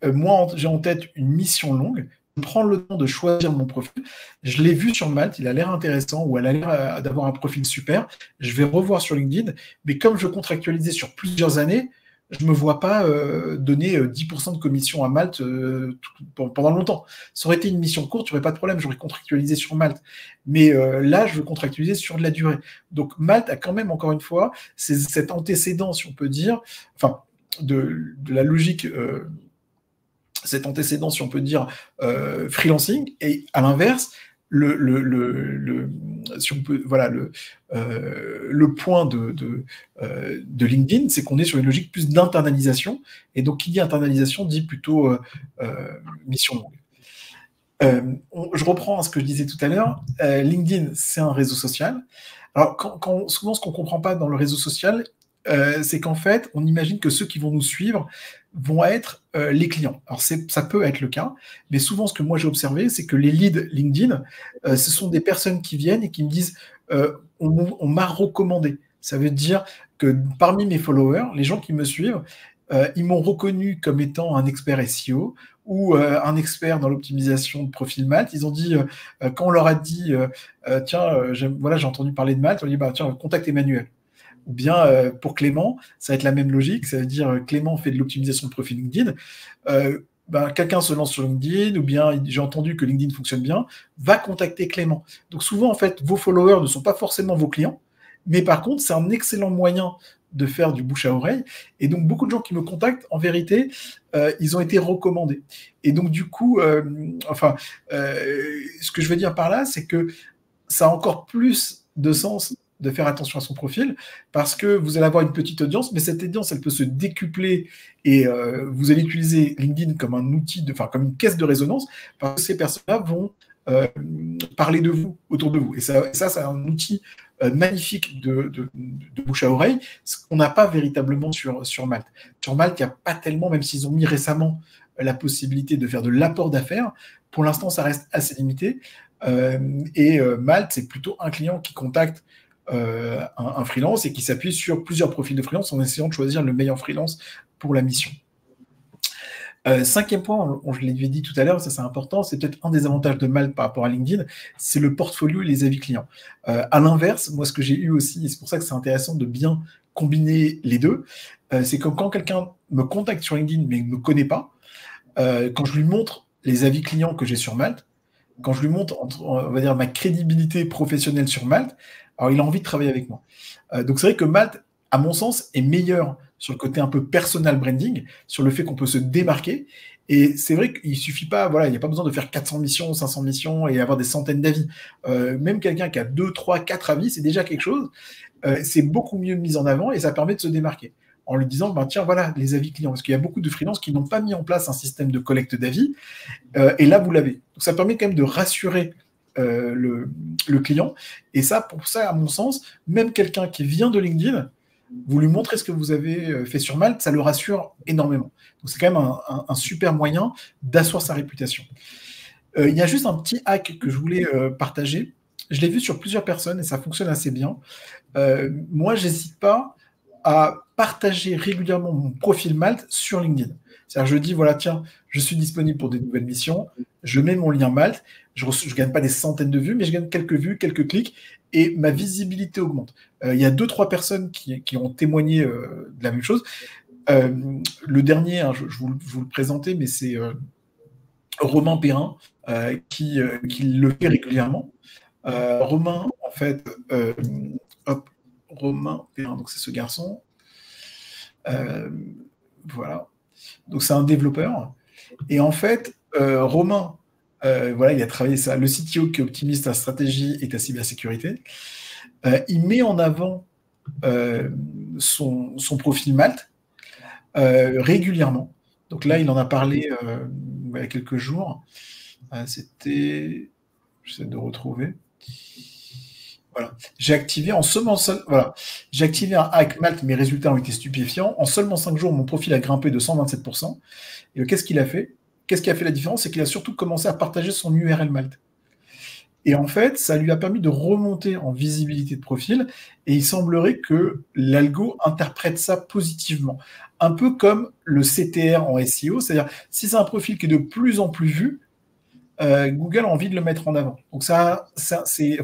moi, j'ai en tête une mission longue, je prends le temps de choisir mon profil, je l'ai vu sur Malte, il a l'air intéressant, ou elle a l'air d'avoir un profil super, je vais revoir sur LinkedIn, mais comme je contractualisais sur plusieurs années, je ne me vois pas donner 10% de commission à Malte pendant longtemps. Ça aurait été une mission courte, j'aurais pas de problème, j'aurais contractualisé sur Malte. Mais là, je veux contractualiser sur de la durée. Donc Malte a quand même, encore une fois, cet antécédent, si on peut dire, enfin, de la logique... cet antécédent, si on peut dire, freelancing, et à l'inverse, si on peut, voilà, le point de LinkedIn, c'est qu'on est sur une logique plus d'internalisation, et donc qui dit internalisation dit plutôt mission longue. Je reprends ce que je disais tout à l'heure. LinkedIn, c'est un réseau social. Alors, souvent, ce qu'on ne comprend pas dans le réseau social, c'est qu'en fait, on imagine que ceux qui vont nous suivre vont être les clients. Alors, ça peut être le cas, mais souvent, ce que moi j'ai observé, c'est que les leads LinkedIn, ce sont des personnes qui viennent et qui me disent on m'a recommandé. Ça veut dire que parmi mes followers, les gens qui me suivent, ils m'ont reconnu comme étant un expert SEO ou un expert dans l'optimisation de profil Malte. Ils ont dit, quand on leur a dit, tiens, j'ai entendu parler de Malte, on dit, bah, tiens, contacte Emmanuel. Ou bien pour Clément, ça va être la même logique, ça veut dire Clément fait de l'optimisation de profil LinkedIn. quelqu'un se lance sur LinkedIn, ou bien j'ai entendu que LinkedIn fonctionne bien, va contacter Clément. Donc souvent, en fait, vos followers ne sont pas forcément vos clients, mais par contre, c'est un excellent moyen de faire du bouche à oreille. Et donc, beaucoup de gens qui me contactent, en vérité, ils ont été recommandés. Et donc, du coup, ce que je veux dire par là, c'est que ça a encore plus de sens de faire attention à son profil, parce que vous allez avoir une petite audience, mais cette audience, elle peut se décupler, et vous allez utiliser LinkedIn comme un outil, comme une caisse de résonance, parce que ces personnes-là vont parler de vous, autour de vous. Et ça c'est un outil magnifique de bouche à oreille, ce qu'on n'a pas véritablement sur Malte. Sur Malte, il n'y a pas tellement, même s'ils ont mis récemment la possibilité de faire de l'apport d'affaires, pour l'instant, ça reste assez limité. Malte, c'est plutôt un client qui contacte un freelance et qui s'appuie sur plusieurs profils de freelance en essayant de choisir le meilleur freelance pour la mission. Cinquième point, je l'ai dit tout à l'heure, ça c'est important, c'est peut-être un des avantages de Malte par rapport à LinkedIn, c'est le portfolio et les avis clients. À l'inverse, moi ce que j'ai eu aussi, et c'est pour ça que c'est intéressant de bien combiner les deux, c'est que quand quelqu'un me contacte sur LinkedIn mais ne me connaît pas, quand je lui montre les avis clients que j'ai sur Malte, quand je lui montre, on va dire, ma crédibilité professionnelle sur Malte, alors il a envie de travailler avec moi. Donc c'est vrai que Malte, à mon sens, est meilleur sur le côté un peu personal branding, sur le fait qu'on peut se démarquer. Et c'est vrai qu'il ne suffit pas, il n'y a pas besoin de faire 400 missions, 500 missions et avoir des centaines d'avis. Même quelqu'un qui a 2, 3, 4 avis, c'est déjà quelque chose. C'est beaucoup mieux mis en avant et ça permet de se démarquer. En lui disant, tiens, voilà les avis clients. Parce qu'il y a beaucoup de freelances qui n'ont pas mis en place un système de collecte d'avis. Et là, vous l'avez. Donc ça permet quand même de rassurer le client. Et ça, pour ça, à mon sens, même quelqu'un qui vient de LinkedIn, vous lui montrez ce que vous avez fait sur Malte, ça le rassure énormément. Donc c'est quand même un super moyen d'asseoir sa réputation. Il y a juste un petit hack que je voulais partager. Je l'ai vu sur plusieurs personnes et ça fonctionne assez bien. Moi, j'hésite pas à partager régulièrement mon profil Malte sur LinkedIn. C'est-à-dire, je dis, tiens, je suis disponible pour des nouvelles missions, je mets mon lien Malte, je ne gagne pas des centaines de vues, mais je gagne quelques vues, quelques clics, et ma visibilité augmente. Il y a 2-3 personnes qui ont témoigné de la même chose. Le dernier, je vous le présentais, mais c'est Romain Perrin qui le fait régulièrement. Romain, en fait, Romain Perrin, donc c'est ce garçon. Voilà. Donc c'est un développeur. Et en fait, Romain, il a travaillé ça. Le CTO qui optimise ta stratégie et ta cybersécurité. Il met en avant son profil Malte régulièrement. Donc là, il en a parlé il y a quelques jours. C'était... J'essaie de retrouver. Voilà. J'ai activé j'ai activé un hack Malte, mes résultats ont été stupéfiants. En seulement 5 jours, mon profil a grimpé de 127%. Et qu'est-ce qu'il a fait? Qu'est-ce qui a fait la différence? C'est qu'il a surtout commencé à partager son URL Malte. Et en fait, ça lui a permis de remonter en visibilité de profil. Et il semblerait que l'algo interprète ça positivement. Un peu comme le CTR en SEO, c'est-à-dire si c'est un profil qui est de plus en plus vu, Google a envie de le mettre en avant. Donc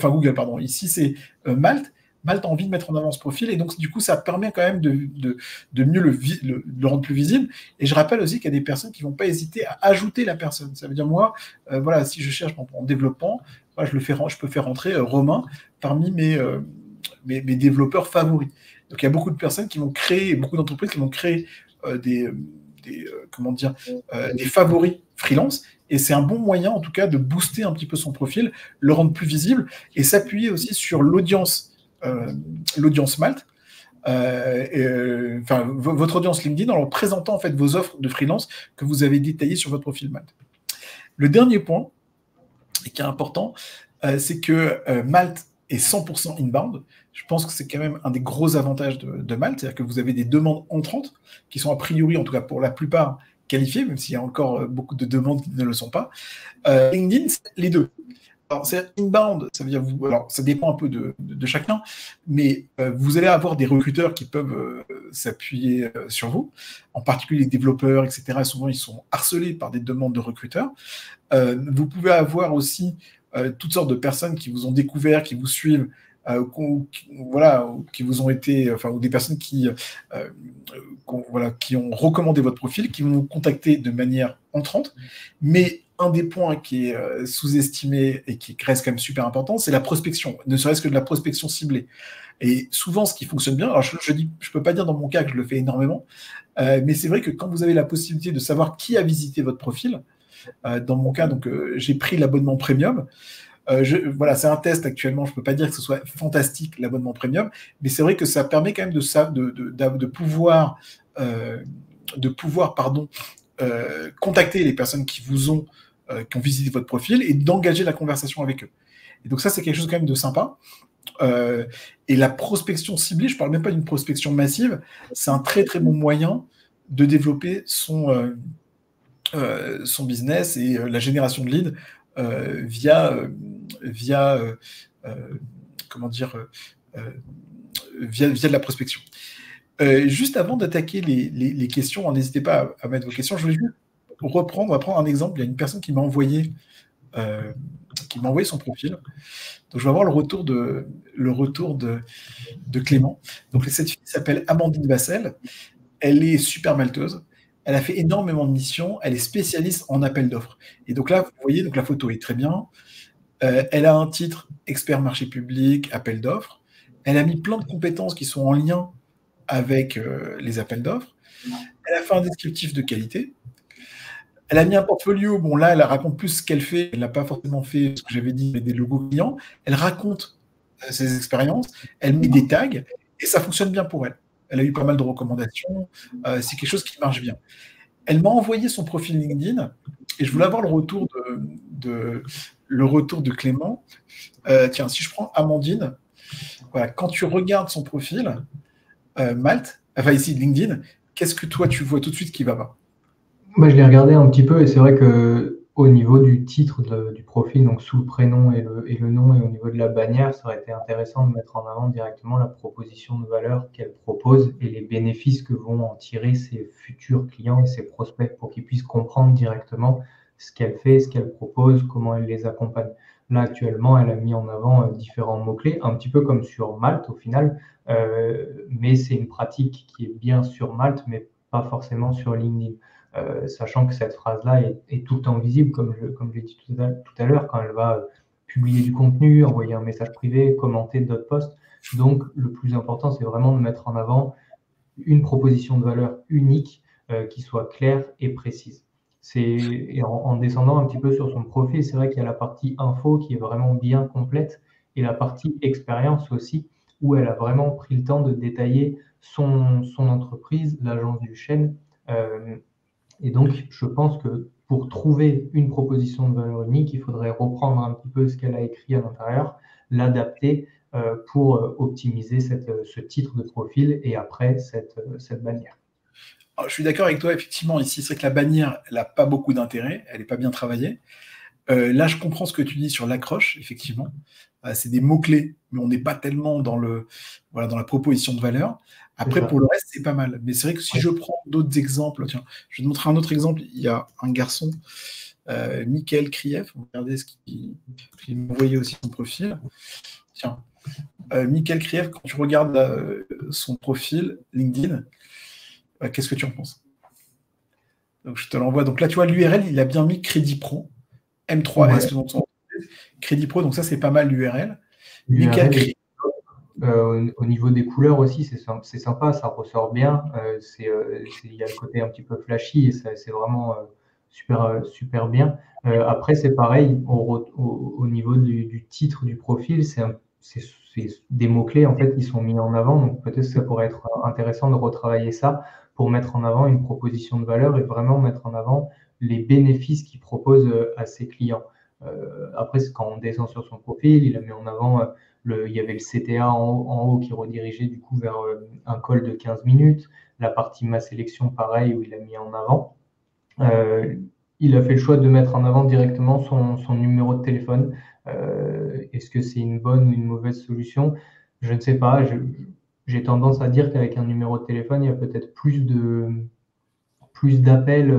Google, pardon. Ici, c'est Malte. Malte a envie de mettre en avant ce profil. Et donc, du coup, ça permet quand même de mieux le rendre plus visible. Et je rappelle aussi qu'il y a des personnes qui ne vont pas hésiter à ajouter la personne. Ça veut dire, moi, si je cherche en développement, je peux faire rentrer Romain parmi mes développeurs favoris. Donc, il y a beaucoup de personnes qui vont créer, beaucoup d'entreprises qui vont créer des favoris freelance. Et c'est un bon moyen, en tout cas, de booster un petit peu son profil, le rendre plus visible et s'appuyer aussi sur l'audience Malte, votre audience LinkedIn en leur présentant en fait vos offres de freelance que vous avez détaillées sur votre profil Malte. Le dernier point, et qui est important, c'est que Malte est 100% inbound. Je pense que c'est quand même un des gros avantages de Malte, c'est-à-dire que vous avez des demandes entrantes qui sont a priori, en tout cas pour la plupart, qualifiées, même s'il y a encore beaucoup de demandes qui ne le sont pas. LinkedIn, c'est les deux. Alors, c'est inbound, ça veut dire ça dépend un peu de chacun, mais vous allez avoir des recruteurs qui peuvent s'appuyer sur vous, en particulier les développeurs, etc. Souvent, ils sont harcelés par des demandes de recruteurs. Vous pouvez avoir aussi toutes sortes de personnes qui vous ont découvert, qui vous suivent voilà, qui vous ont été, enfin, ou des personnes voilà, qui ont recommandé votre profil, qui vont vous contacter de manière entrante. Mais un des points qui est sous-estimé et qui reste quand même super important, c'est la prospection, ne serait-ce que de la prospection ciblée. Et souvent, ce qui fonctionne bien, alors je peux pas dire dans mon cas que je le fais énormément, mais c'est vrai que quand vous avez la possibilité de savoir qui a visité votre profil, dans mon cas, donc j'ai pris l'abonnement premium. Voilà, c'est un test actuellement. Je peux pas dire que ce soit fantastique l'abonnement premium, mais c'est vrai que ça permet quand même de pouvoir, pardon, contacter les personnes qui ont visité votre profil et d'engager la conversation avec eux. Et donc ça, c'est quelque chose quand même de sympa. Et la prospection ciblée, je parle même pas d'une prospection massive, c'est un très très bon moyen de développer son business et la génération de leads via comment dire via de la prospection. Juste avant d'attaquer les questions, n'hésitez pas à mettre vos questions. Je voulais juste on va prendre un exemple. Il y a une personne qui m'a envoyé son profil. Donc je vais avoir le retour de Clément. Donc cette fille s'appelle Amandine Vassel. Elle est super malteuse. Elle a fait énormément de missions. Elle est spécialiste en appel d'offres. Et donc là, vous voyez, donc la photo est très bien. Elle a un titre expert marché public, appel d'offres. Elle a mis plein de compétences qui sont en lien avec les appels d'offres. Elle a fait un descriptif de qualité. Elle a mis un portfolio. Bon, là, elle raconte plus ce qu'elle fait. Elle n'a pas forcément fait ce que j'avais dit, mais des logos clients. Elle raconte ses expériences. Elle met des tags et ça fonctionne bien pour elle. Elle a eu pas mal de recommandations. C'est quelque chose qui marche bien. Elle m'a envoyé son profil LinkedIn et je voulais avoir le retour de Clément. Tiens, si je prends Amandine, voilà, quand tu regardes son profil, Malte, enfin ici LinkedIn, qu'est-ce que toi tu vois tout de suite qui va pas? Moi, je l'ai regardé un petit peu et c'est vrai que au niveau du titre du profil, donc sous le prénom et le nom, et au niveau de la bannière, ça aurait été intéressant de mettre en avant directement la proposition de valeur qu'elle propose et les bénéfices que vont en tirer ses futurs clients et ses prospects pour qu'ils puissent comprendre directement ce qu'elle fait, ce qu'elle propose, comment elle les accompagne. Là, actuellement, elle a mis en avant différents mots-clés, un petit peu comme sur Malte au final, mais c'est une pratique qui est bien sur Malte, mais pas forcément sur LinkedIn. Sachant que cette phrase-là est tout le temps visible, comme je l'ai dit tout à l'heure, quand elle va publier du contenu, envoyer un message privé, commenter d'autres posts. Donc, le plus important, c'est vraiment de mettre en avant une proposition de valeur unique qui soit claire et précise. Et en descendant un petit peu sur son profil, c'est vrai qu'il y a la partie info qui est vraiment bien complète et la partie expérience aussi, où elle a vraiment pris le temps de détailler son entreprise, l'agence du chêne. Et donc, je pense que pour trouver une proposition de valeur unique, il faudrait reprendre un petit peu ce qu'elle a écrit à l'intérieur, l'adapter pour optimiser ce titre de profil et après cette bannière. Alors, je suis d'accord avec toi, effectivement, ici, c'est vrai que la bannière, elle n'a pas beaucoup d'intérêt, elle n'est pas bien travaillée. Là, je comprends ce que tu dis sur l'accroche, effectivement. C'est des mots-clés, mais on n'est pas tellement dans la proposition de valeur. Après, pour le reste, c'est pas mal. Mais c'est vrai que si je prends d'autres exemples, tiens, je vais te montrer un autre exemple. Il y a un garçon, Michael Krief, regardez ce qu'il m'a envoyé aussi son profil. Tiens, Michael Krief, quand tu regardes son profil LinkedIn, qu'est-ce que tu en penses? Donc, je te l'envoie. Donc là, tu vois, l'URL, il a bien mis Crédit Pro. M3S, donc son Crédit Pro, donc ça c'est pas mal l'URL. Au niveau des couleurs aussi, c'est sympa, ça ressort bien. Il y a le côté un petit peu flashy et c'est vraiment super bien. Après, c'est pareil au niveau du titre du profil, c'est des mots-clés en fait qui sont mis en avant. Donc peut-être que ça pourrait être intéressant de retravailler ça pour mettre en avant une proposition de valeur et vraiment mettre en avant les bénéfices qu'il propose à ses clients. Après, quand on descend sur son profil, il a mis en avant, il y avait le CTA en haut qui redirigeait du coup vers un call de 15 minutes. La partie ma sélection, pareil, où il a mis en avant. Il a fait le choix de mettre en avant directement son numéro de téléphone. Est-ce que c'est une bonne ou une mauvaise solution? Je ne sais pas. J'ai tendance à dire qu'avec un numéro de téléphone, il y a peut-être plus d'appels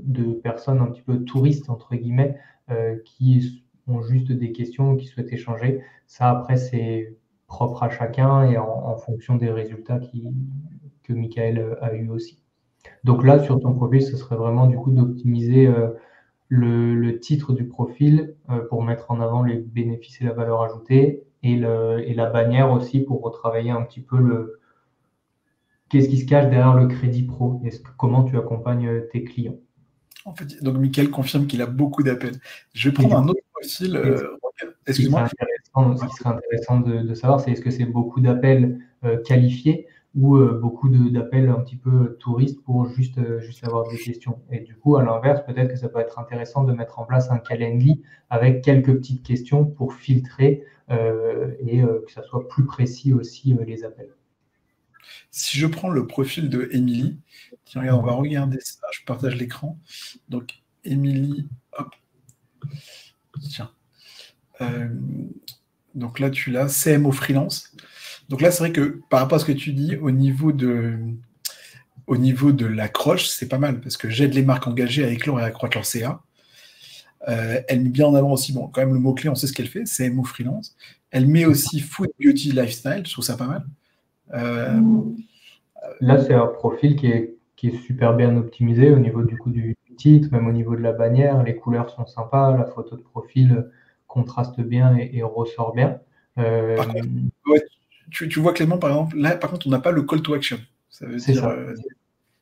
de personnes un petit peu touristes, entre guillemets, qui ont juste des questions, qui souhaitent échanger. Ça, après, c'est propre à chacun et en fonction des résultats que Michael a eu aussi. Donc là, sur ton profil, ce serait vraiment du coup d'optimiser le titre du profil pour mettre en avant les bénéfices et la valeur ajoutée et la bannière aussi pour retravailler un petit peu qu'est-ce qui se cache derrière le crédit pro et comment tu accompagnes tes clients. En fait, donc Michael confirme qu'il a beaucoup d'appels. Je vais Et prendre du un coup, autre profil. ce qui serait Excuse-moi. intéressant de savoir, c'est est-ce que c'est beaucoup d'appels qualifiés ou beaucoup d'appels un petit peu touristes pour juste avoir des questions. Et du coup, à l'inverse, peut-être que ça peut être intéressant de mettre en place un Calendly avec quelques petites questions pour filtrer et que ça soit plus précis aussi les appels. Si je prends le profil de Émilie, tiens, regarde, on va regarder ça. Je partage l'écran. Donc, Émilie, hop. Tiens. Donc là, tu l'as, CMO freelance. Donc là, c'est vrai que par rapport à ce que tu dis, au niveau de l'accroche, c'est pas mal parce que j'aide les marques engagées à éclore et à accroître leur CA. Elle met bien en avant aussi, bon, quand même le mot-clé, on sait ce qu'elle fait, CMO freelance. Elle met aussi food, beauty, lifestyle, je trouve ça pas mal. Là, c'est un profil qui est super bien optimisé au niveau du coup du titre, même au niveau de la bannière. Les couleurs sont sympas, la photo de profil contraste bien et ressort bien. Par contre, ouais, tu vois Clément, par exemple, là, par contre, on n'a pas le call to action. Ça veut C'est dire. ça.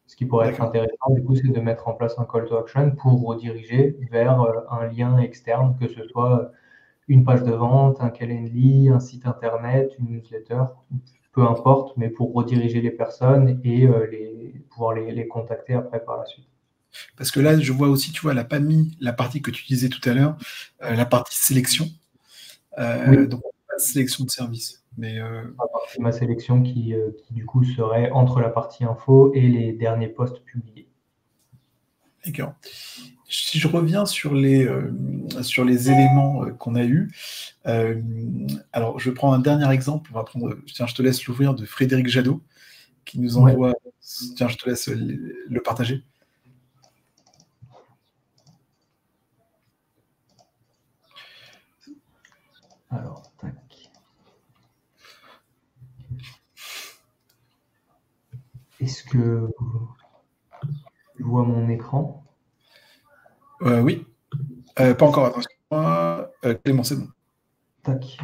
Ce qui pourrait être intéressant, du coup, c'est de mettre en place un call to action pour rediriger vers un lien externe, que ce soit une page de vente, un Calendly, un site internet, une newsletter, peu importe, mais pour rediriger les personnes et pouvoir les contacter après par la suite. Parce que là, je vois aussi, tu vois, elle n'a pas mis la partie que tu disais tout à l'heure, la partie sélection. Oui. Donc, pas de sélection de service. Mais, La partie ma sélection qui du coup serait entre la partie info et les derniers posts publiés. D'accord. Si je reviens sur les éléments qu'on a eus, alors je prends un dernier exemple. On va prendre, tiens, je te laisse l'ouvrir, de Frédéric Jadot, qui nous envoie. Ouais. Tiens, je te laisse le partager. Alors, tac. Est-ce que tu vois mon écran? Oui. Pas encore, attention. Clément, c'est bon. Tac.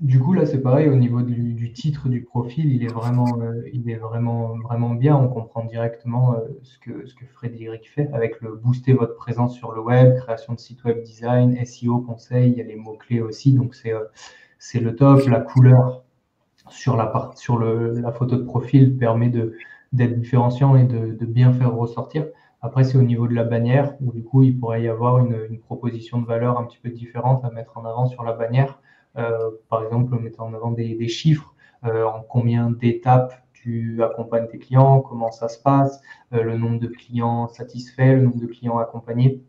Du coup, là, c'est pareil, au niveau du titre du profil, il est vraiment bien. On comprend directement ce que Frédéric fait avec le booster votre présence sur le web, création de site web design, SEO, conseil, il y a les mots-clés aussi, donc c'est le top. La couleur sur la photo de profil permet d'être différenciant et de bien faire ressortir. Après, c'est au niveau de la bannière où du coup, il pourrait y avoir une proposition de valeur un petit peu différente à mettre en avant sur la bannière. Par exemple, mettre en avant des chiffres, en combien d'étapes tu accompagnes tes clients, comment ça se passe, le nombre de clients satisfaits, le nombre de clients accompagnés.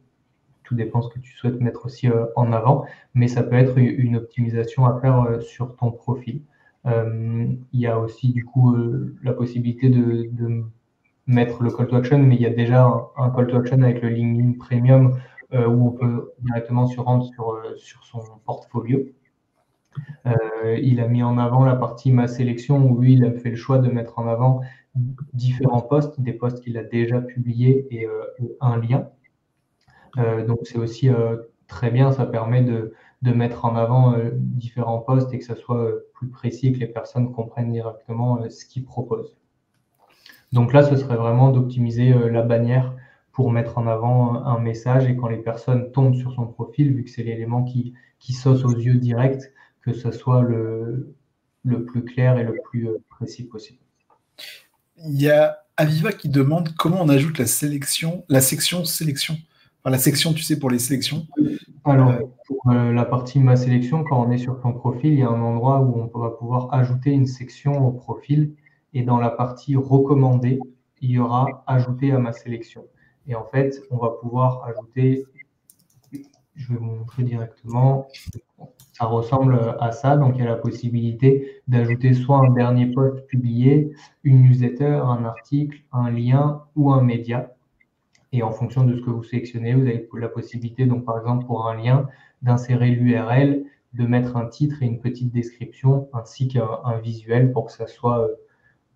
Tout dépend ce que tu souhaites mettre aussi en avant, mais ça peut être une optimisation à faire sur ton profil. Il y a aussi du coup la possibilité de mettre le call to action, mais il y a déjà un call to action avec le LinkedIn Premium où on peut directement se rendre sur son portfolio. Il a mis en avant la partie ma sélection où lui, il a fait le choix de mettre en avant différents posts, des posts qu'il a déjà publiés et un lien. Donc c'est aussi très bien, ça permet de mettre en avant différents posts et que ça soit plus précis et que les personnes comprennent directement ce qu'ils proposent. Donc là, ce serait vraiment d'optimiser la bannière pour mettre en avant un message et quand les personnes tombent sur son profil, vu que c'est l'élément qui saute aux yeux direct, que ce soit le plus clair et le plus précis possible. Il y a Aviva qui demande comment on ajoute la section sélection. Enfin, la section, tu sais, pour les sélections. Alors, pour la partie ma sélection, quand on est sur ton profil, il y a un endroit où on va pouvoir ajouter une section au profil et dans la partie recommandée, il y aura ajouter à ma sélection. Et en fait, on va pouvoir ajouter, je vais vous montrer directement, ça ressemble à ça. Donc, il y a la possibilité d'ajouter soit un dernier post publié, une newsletter, un article, un lien ou un média. Et en fonction de ce que vous sélectionnez, vous avez la possibilité, donc par exemple pour un lien, d'insérer l'URL de mettre un titre et une petite description, ainsi qu'un visuel pour que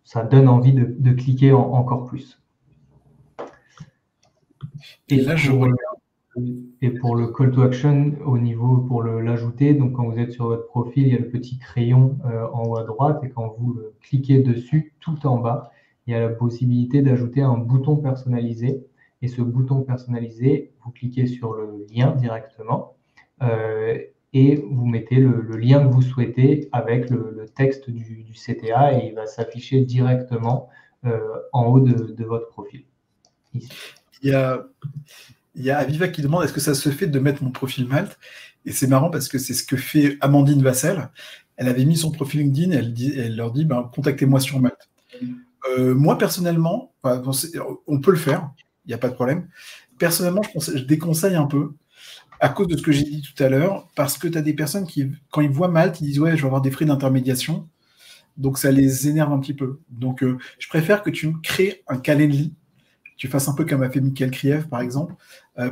ça donne envie de cliquer encore plus. Et là, et pour le call to action, pour l'ajouter, donc quand vous êtes sur votre profil, il y a le petit crayon en haut à droite, et quand vous cliquez dessus, tout en bas, il y a la possibilité d'ajouter un bouton personnalisé. Et ce bouton personnalisé, vous cliquez sur le lien directement et vous mettez le lien que vous souhaitez avec le texte du CTA, et il va s'afficher directement en haut de votre profil. Ici. Il y a Aviva qui demande est-ce que ça se fait de mettre mon profil Malte? Et c'est marrant parce que c'est ce que fait Amandine Vassel. Elle avait mis son profil LinkedIn et elle leur dit contactez-moi sur Malte. Moi, personnellement, on peut le faire, il n'y a pas de problème. Personnellement, je déconseille un peu à cause de ce que j'ai dit tout à l'heure, parce que tu as des personnes qui, quand ils voient Malte, ils disent ouais, je vais avoir des frais d'intermédiation. Donc ça les énerve un petit peu. Donc je préfère que tu crées un Calendly. Tu fasses un peu comme a fait Michael Krief, par exemple.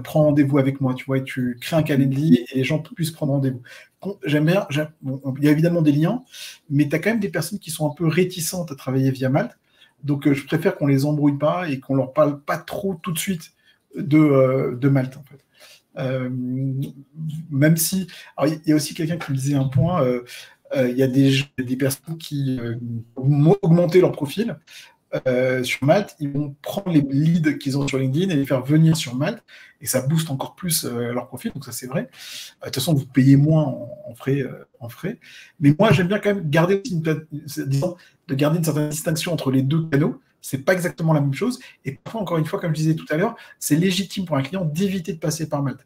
Prends rendez-vous avec moi, tu vois, et tu crées un Calendly et les gens puissent prendre rendez-vous. J'aime bien, il y a évidemment des liens, mais tu as quand même des personnes qui sont un peu réticentes à travailler via Malte. Donc, je préfère qu'on les embrouille pas et qu'on leur parle pas trop tout de suite de Malte, en fait. Même si... Alors, il y a aussi quelqu'un qui me disait un point, il y a des personnes qui ont augmenté leur profil sur Malte, ils vont prendre les leads qu'ils ont sur LinkedIn et les faire venir sur Malte, et ça booste encore plus leur profil, donc ça c'est vrai. De toute façon, vous payez moins en frais. Mais moi, j'aime bien quand même garder aussi de garder une certaine distinction entre les deux canaux. C'est pas exactement la même chose. Et parfois, encore une fois, comme je disais tout à l'heure, c'est légitime pour un client d'éviter de passer par Malte.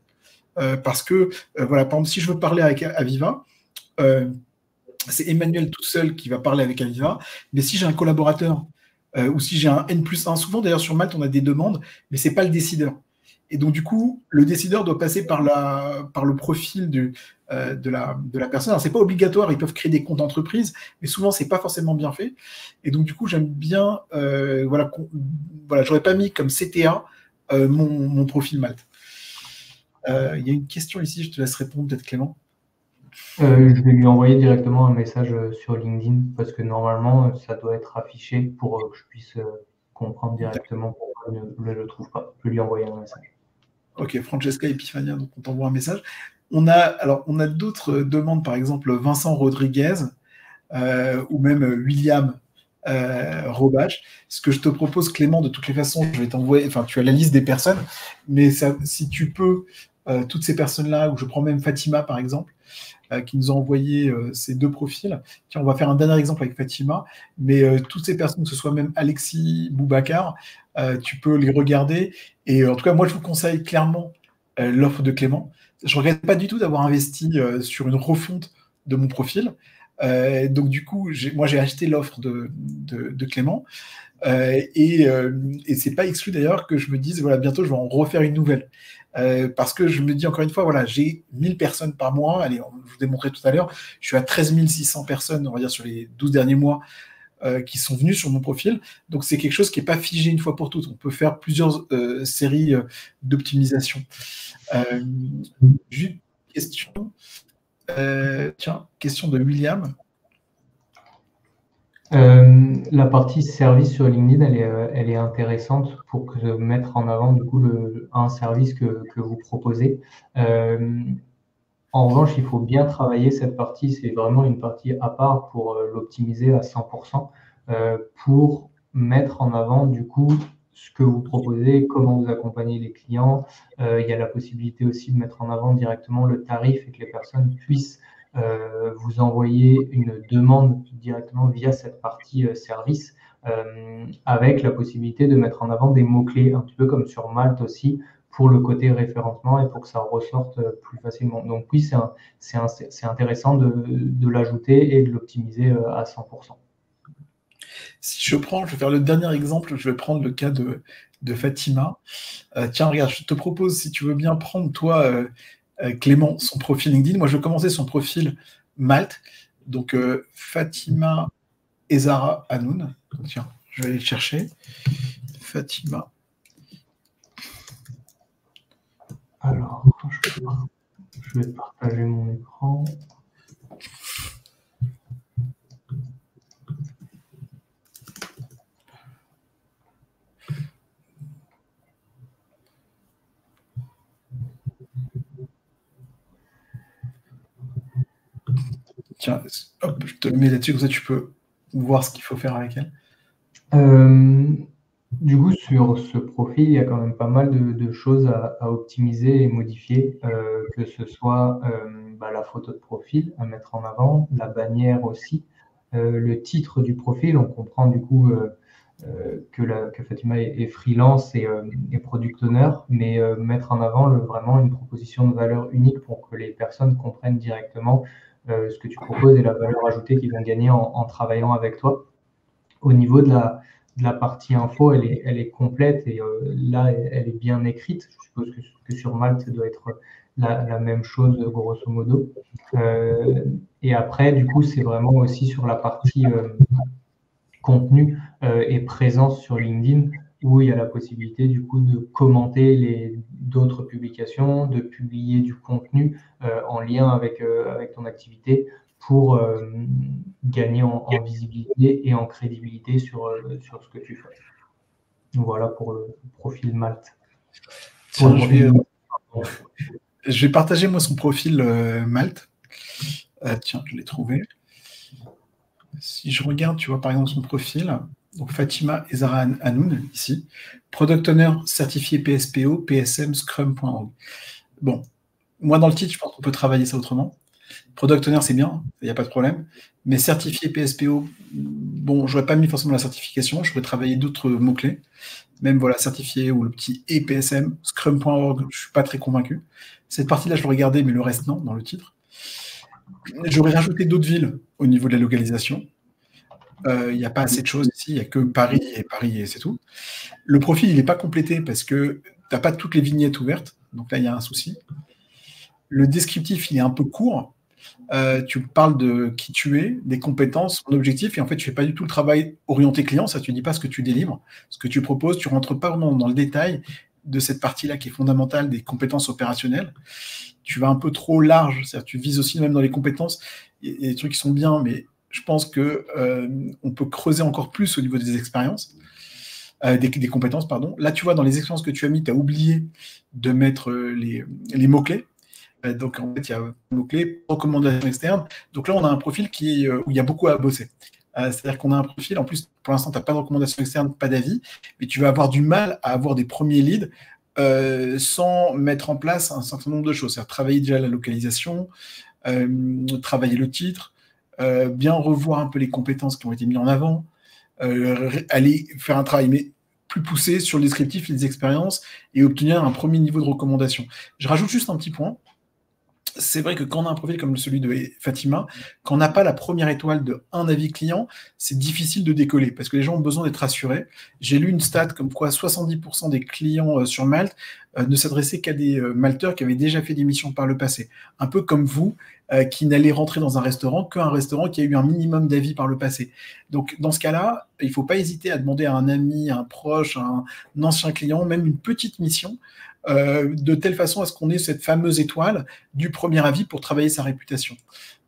Parce que, voilà, par exemple, si je veux parler avec Aviva, c'est Emmanuel tout seul qui va parler avec Aviva, mais si j'ai un collaborateur ou si j'ai un N+1, souvent d'ailleurs sur Malte on a des demandes, mais c'est pas le décideur. Et donc du coup, le décideur doit passer par le profil de la personne. Alors c'est pas obligatoire, ils peuvent créer des comptes d'entreprise, mais souvent c'est pas forcément bien fait. Et donc du coup, j'aime bien, voilà, j'aurais pas mis comme CTA mon profil Malte. Il y a une question ici, je te laisse répondre peut-être Clément. Je vais lui envoyer directement un message sur LinkedIn parce que normalement, ça doit être affiché pour que je puisse comprendre directement pourquoi je ne le trouve pas. Je vais lui envoyer un message. Ok, Francesca Epifania, donc on t'envoie un message. On a d'autres demandes, par exemple Vincent Rodriguez ou même William Robach. Ce que je te propose, Clément, de toutes les façons, je vais t'envoyer, enfin, tu as la liste des personnes, mais si tu peux, toutes ces personnes-là, ou je prends même Fatima, par exemple, qui nous a envoyé ces deux profils. Tiens, on va faire un dernier exemple avec Fatima, mais toutes ces personnes, que ce soit même Alexis Boubacar, tu peux les regarder. Et en tout cas, moi, je vous conseille clairement l'offre de Clément. Je ne regrette pas du tout d'avoir investi sur une refonte de mon profil. Donc, du coup, moi, j'ai acheté l'offre de Clément. Et c'est pas exclu d'ailleurs que je me dise, voilà, bientôt, je vais en refaire une nouvelle. Parce que je me dis encore une fois, voilà, j'ai 1000 personnes par mois. Allez, je vous démontrais tout à l'heure, je suis à 13 600 personnes, on va dire, sur les 12 derniers mois qui sont venus sur mon profil. Donc, c'est quelque chose qui n'est pas figé une fois pour toutes. On peut faire plusieurs séries d'optimisation. Juste question. Tiens, question de William. La partie service sur LinkedIn, elle est intéressante pour mettre en avant du coup un service que vous proposez. En revanche, il faut bien travailler cette partie. C'est vraiment une partie à part pour l'optimiser à 100%, pour mettre en avant du coup ce que vous proposez, comment vous accompagnez les clients. Il y a la possibilité aussi de mettre en avant directement le tarif et que les personnes puissent vous envoyer une demande directement via cette partie service, avec la possibilité de mettre en avant des mots-clés, un petit peu comme sur Malte aussi, pour le côté référencement et pour que ça ressorte plus facilement. Donc oui, c'est intéressant de l'ajouter et de l'optimiser à 100%. Si je vais faire le dernier exemple, je vais prendre le cas de Fatima. Tiens, regarde, je te propose, si tu veux bien prendre, toi, Clément, son profil LinkedIn. Moi, je vais commencer son profil Malte. Donc, Fatima Ezara Hanoun. Donc, tiens, je vais aller le chercher. Fatima. Alors, je vais partager mon écran. Tiens, hop, je te le mets là-dessus, comme ça tu peux voir ce qu'il faut faire avec elle. Du coup, sur ce profil, il y a quand même pas mal de choses à optimiser et modifier, que ce soit la photo de profil à mettre en avant, la bannière aussi, le titre du profil. On comprend du coup que Fatima est freelance et product owner, mais mettre en avant vraiment une proposition de valeur unique pour que les personnes comprennent directement ce que tu proposes et la valeur ajoutée qu'ils vont gagner en travaillant avec toi. Au niveau de la partie info, elle est complète et là, elle est bien écrite. Je suppose que sur Malte, ça doit être la même chose, grosso modo. Et après, du coup, c'est vraiment aussi sur la partie contenu et présence sur LinkedIn, où il y a la possibilité, du coup, de commenter d'autres publications, de publier du contenu en lien avec ton activité, pour gagner en visibilité et en crédibilité sur ce que tu fais. Voilà pour le profil Malte. Tiens, je vais partager moi son profil Malte. Tiens, je l'ai trouvé. Si je regarde, tu vois par exemple son profil, donc Fatima Ezara Hanoun, ici, Product Owner certifié PSPO, PSM, Scrum.org. Bon, moi dans le titre, je pense qu'on peut travailler ça autrement. Product Owner, c'est bien, il n'y a pas de problème. Mais certifié PSPO, bon, je n'aurais pas mis forcément la certification, je pourrais travailler d'autres mots-clés. Même voilà, certifié ou le petit EPSM, Scrum.org, je ne suis pas très convaincu. Cette partie-là, je l'aurais gardée, mais le reste, non, dans le titre. J'aurais rajouté d'autres villes au niveau de la localisation. Il n'y a pas assez de choses ici, il n'y a que Paris et c'est tout. Le profil, il n'est pas complété parce que tu n'as pas toutes les vignettes ouvertes, donc là, il y a un souci. Le descriptif, il est un peu court. Tu parles de qui tu es, des compétences, ton objectif, et en fait, tu ne fais pas du tout le travail orienté client, ça, tu ne dis pas ce que tu délivres, ce que tu proposes, tu ne rentres pas vraiment dans le détail de cette partie-là qui est fondamentale des compétences opérationnelles. Tu vas un peu trop large, c'est-à-dire tu vises aussi même dans les compétences, il y a des trucs qui sont bien, mais je pense qu'on peut creuser encore plus au niveau des expériences, des compétences, pardon. Là, tu vois, dans les expériences que tu as mis, tu as oublié de mettre les mots-clés. Donc, en fait, il y a un mot-clé, recommandation externe. Donc là, on a un profil où il y a beaucoup à bosser. C'est-à-dire qu'on a un profil, en plus, pour l'instant, tu n'as pas de recommandation externe, pas d'avis, mais tu vas avoir du mal à avoir des premiers leads sans mettre en place un certain nombre de choses. C'est-à-dire travailler déjà la localisation, travailler le titre, bien revoir un peu les compétences qui ont été mises en avant, aller faire un travail mais plus poussé sur le descriptif, les expériences et obtenir un premier niveau de recommandation. Je rajoute juste un petit point. C'est vrai que quand on a un profil comme celui de Fatima, quand on n'a pas la première étoile de un avis client, c'est difficile de décoller parce que les gens ont besoin d'être rassurés. J'ai lu une stat comme quoi 70% des clients sur Malte ne s'adressaient qu'à des Malteurs qui avaient déjà fait des missions par le passé. Un peu comme vous, qui n'allez rentrer dans un restaurant qu'un restaurant qui a eu un minimum d'avis par le passé. Donc, dans ce cas-là, il ne faut pas hésiter à demander à un ami, à un proche, à un ancien client, même une petite mission, de telle façon à ce qu'on ait cette fameuse étoile du premier avis pour travailler sa réputation.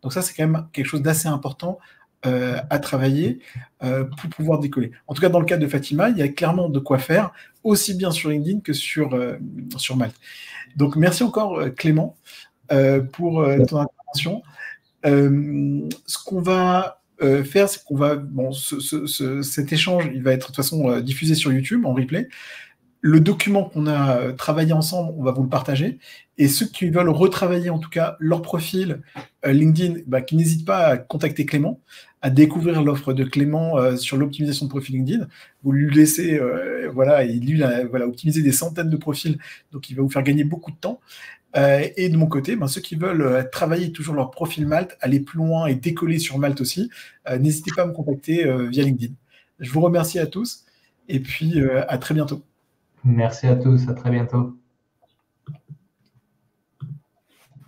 Donc ça, c'est quand même quelque chose d'assez important à travailler pour pouvoir décoller. En tout cas, dans le cas de Fatima, il y a clairement de quoi faire, aussi bien sur LinkedIn que sur Malte. Donc, merci encore, Clément, pour ton intervention. Ce qu'on va faire, c'est qu'on va... Bon, cet échange, il va être de toute façon diffusé sur YouTube en replay. Le document qu'on a travaillé ensemble, on va vous le partager. Et ceux qui veulent retravailler, en tout cas, leur profil LinkedIn, qui n'hésitent pas à contacter Clément, à découvrir l'offre de Clément sur l'optimisation de profil LinkedIn. Vous lui laissez, et lui, optimiser des centaines de profils. Donc, il va vous faire gagner beaucoup de temps. Et de mon côté, ceux qui veulent travailler toujours leur profil Malte, aller plus loin et décoller sur Malte aussi, n'hésitez pas à me contacter via LinkedIn. Je vous remercie à tous et puis à très bientôt. Merci à tous, à très bientôt.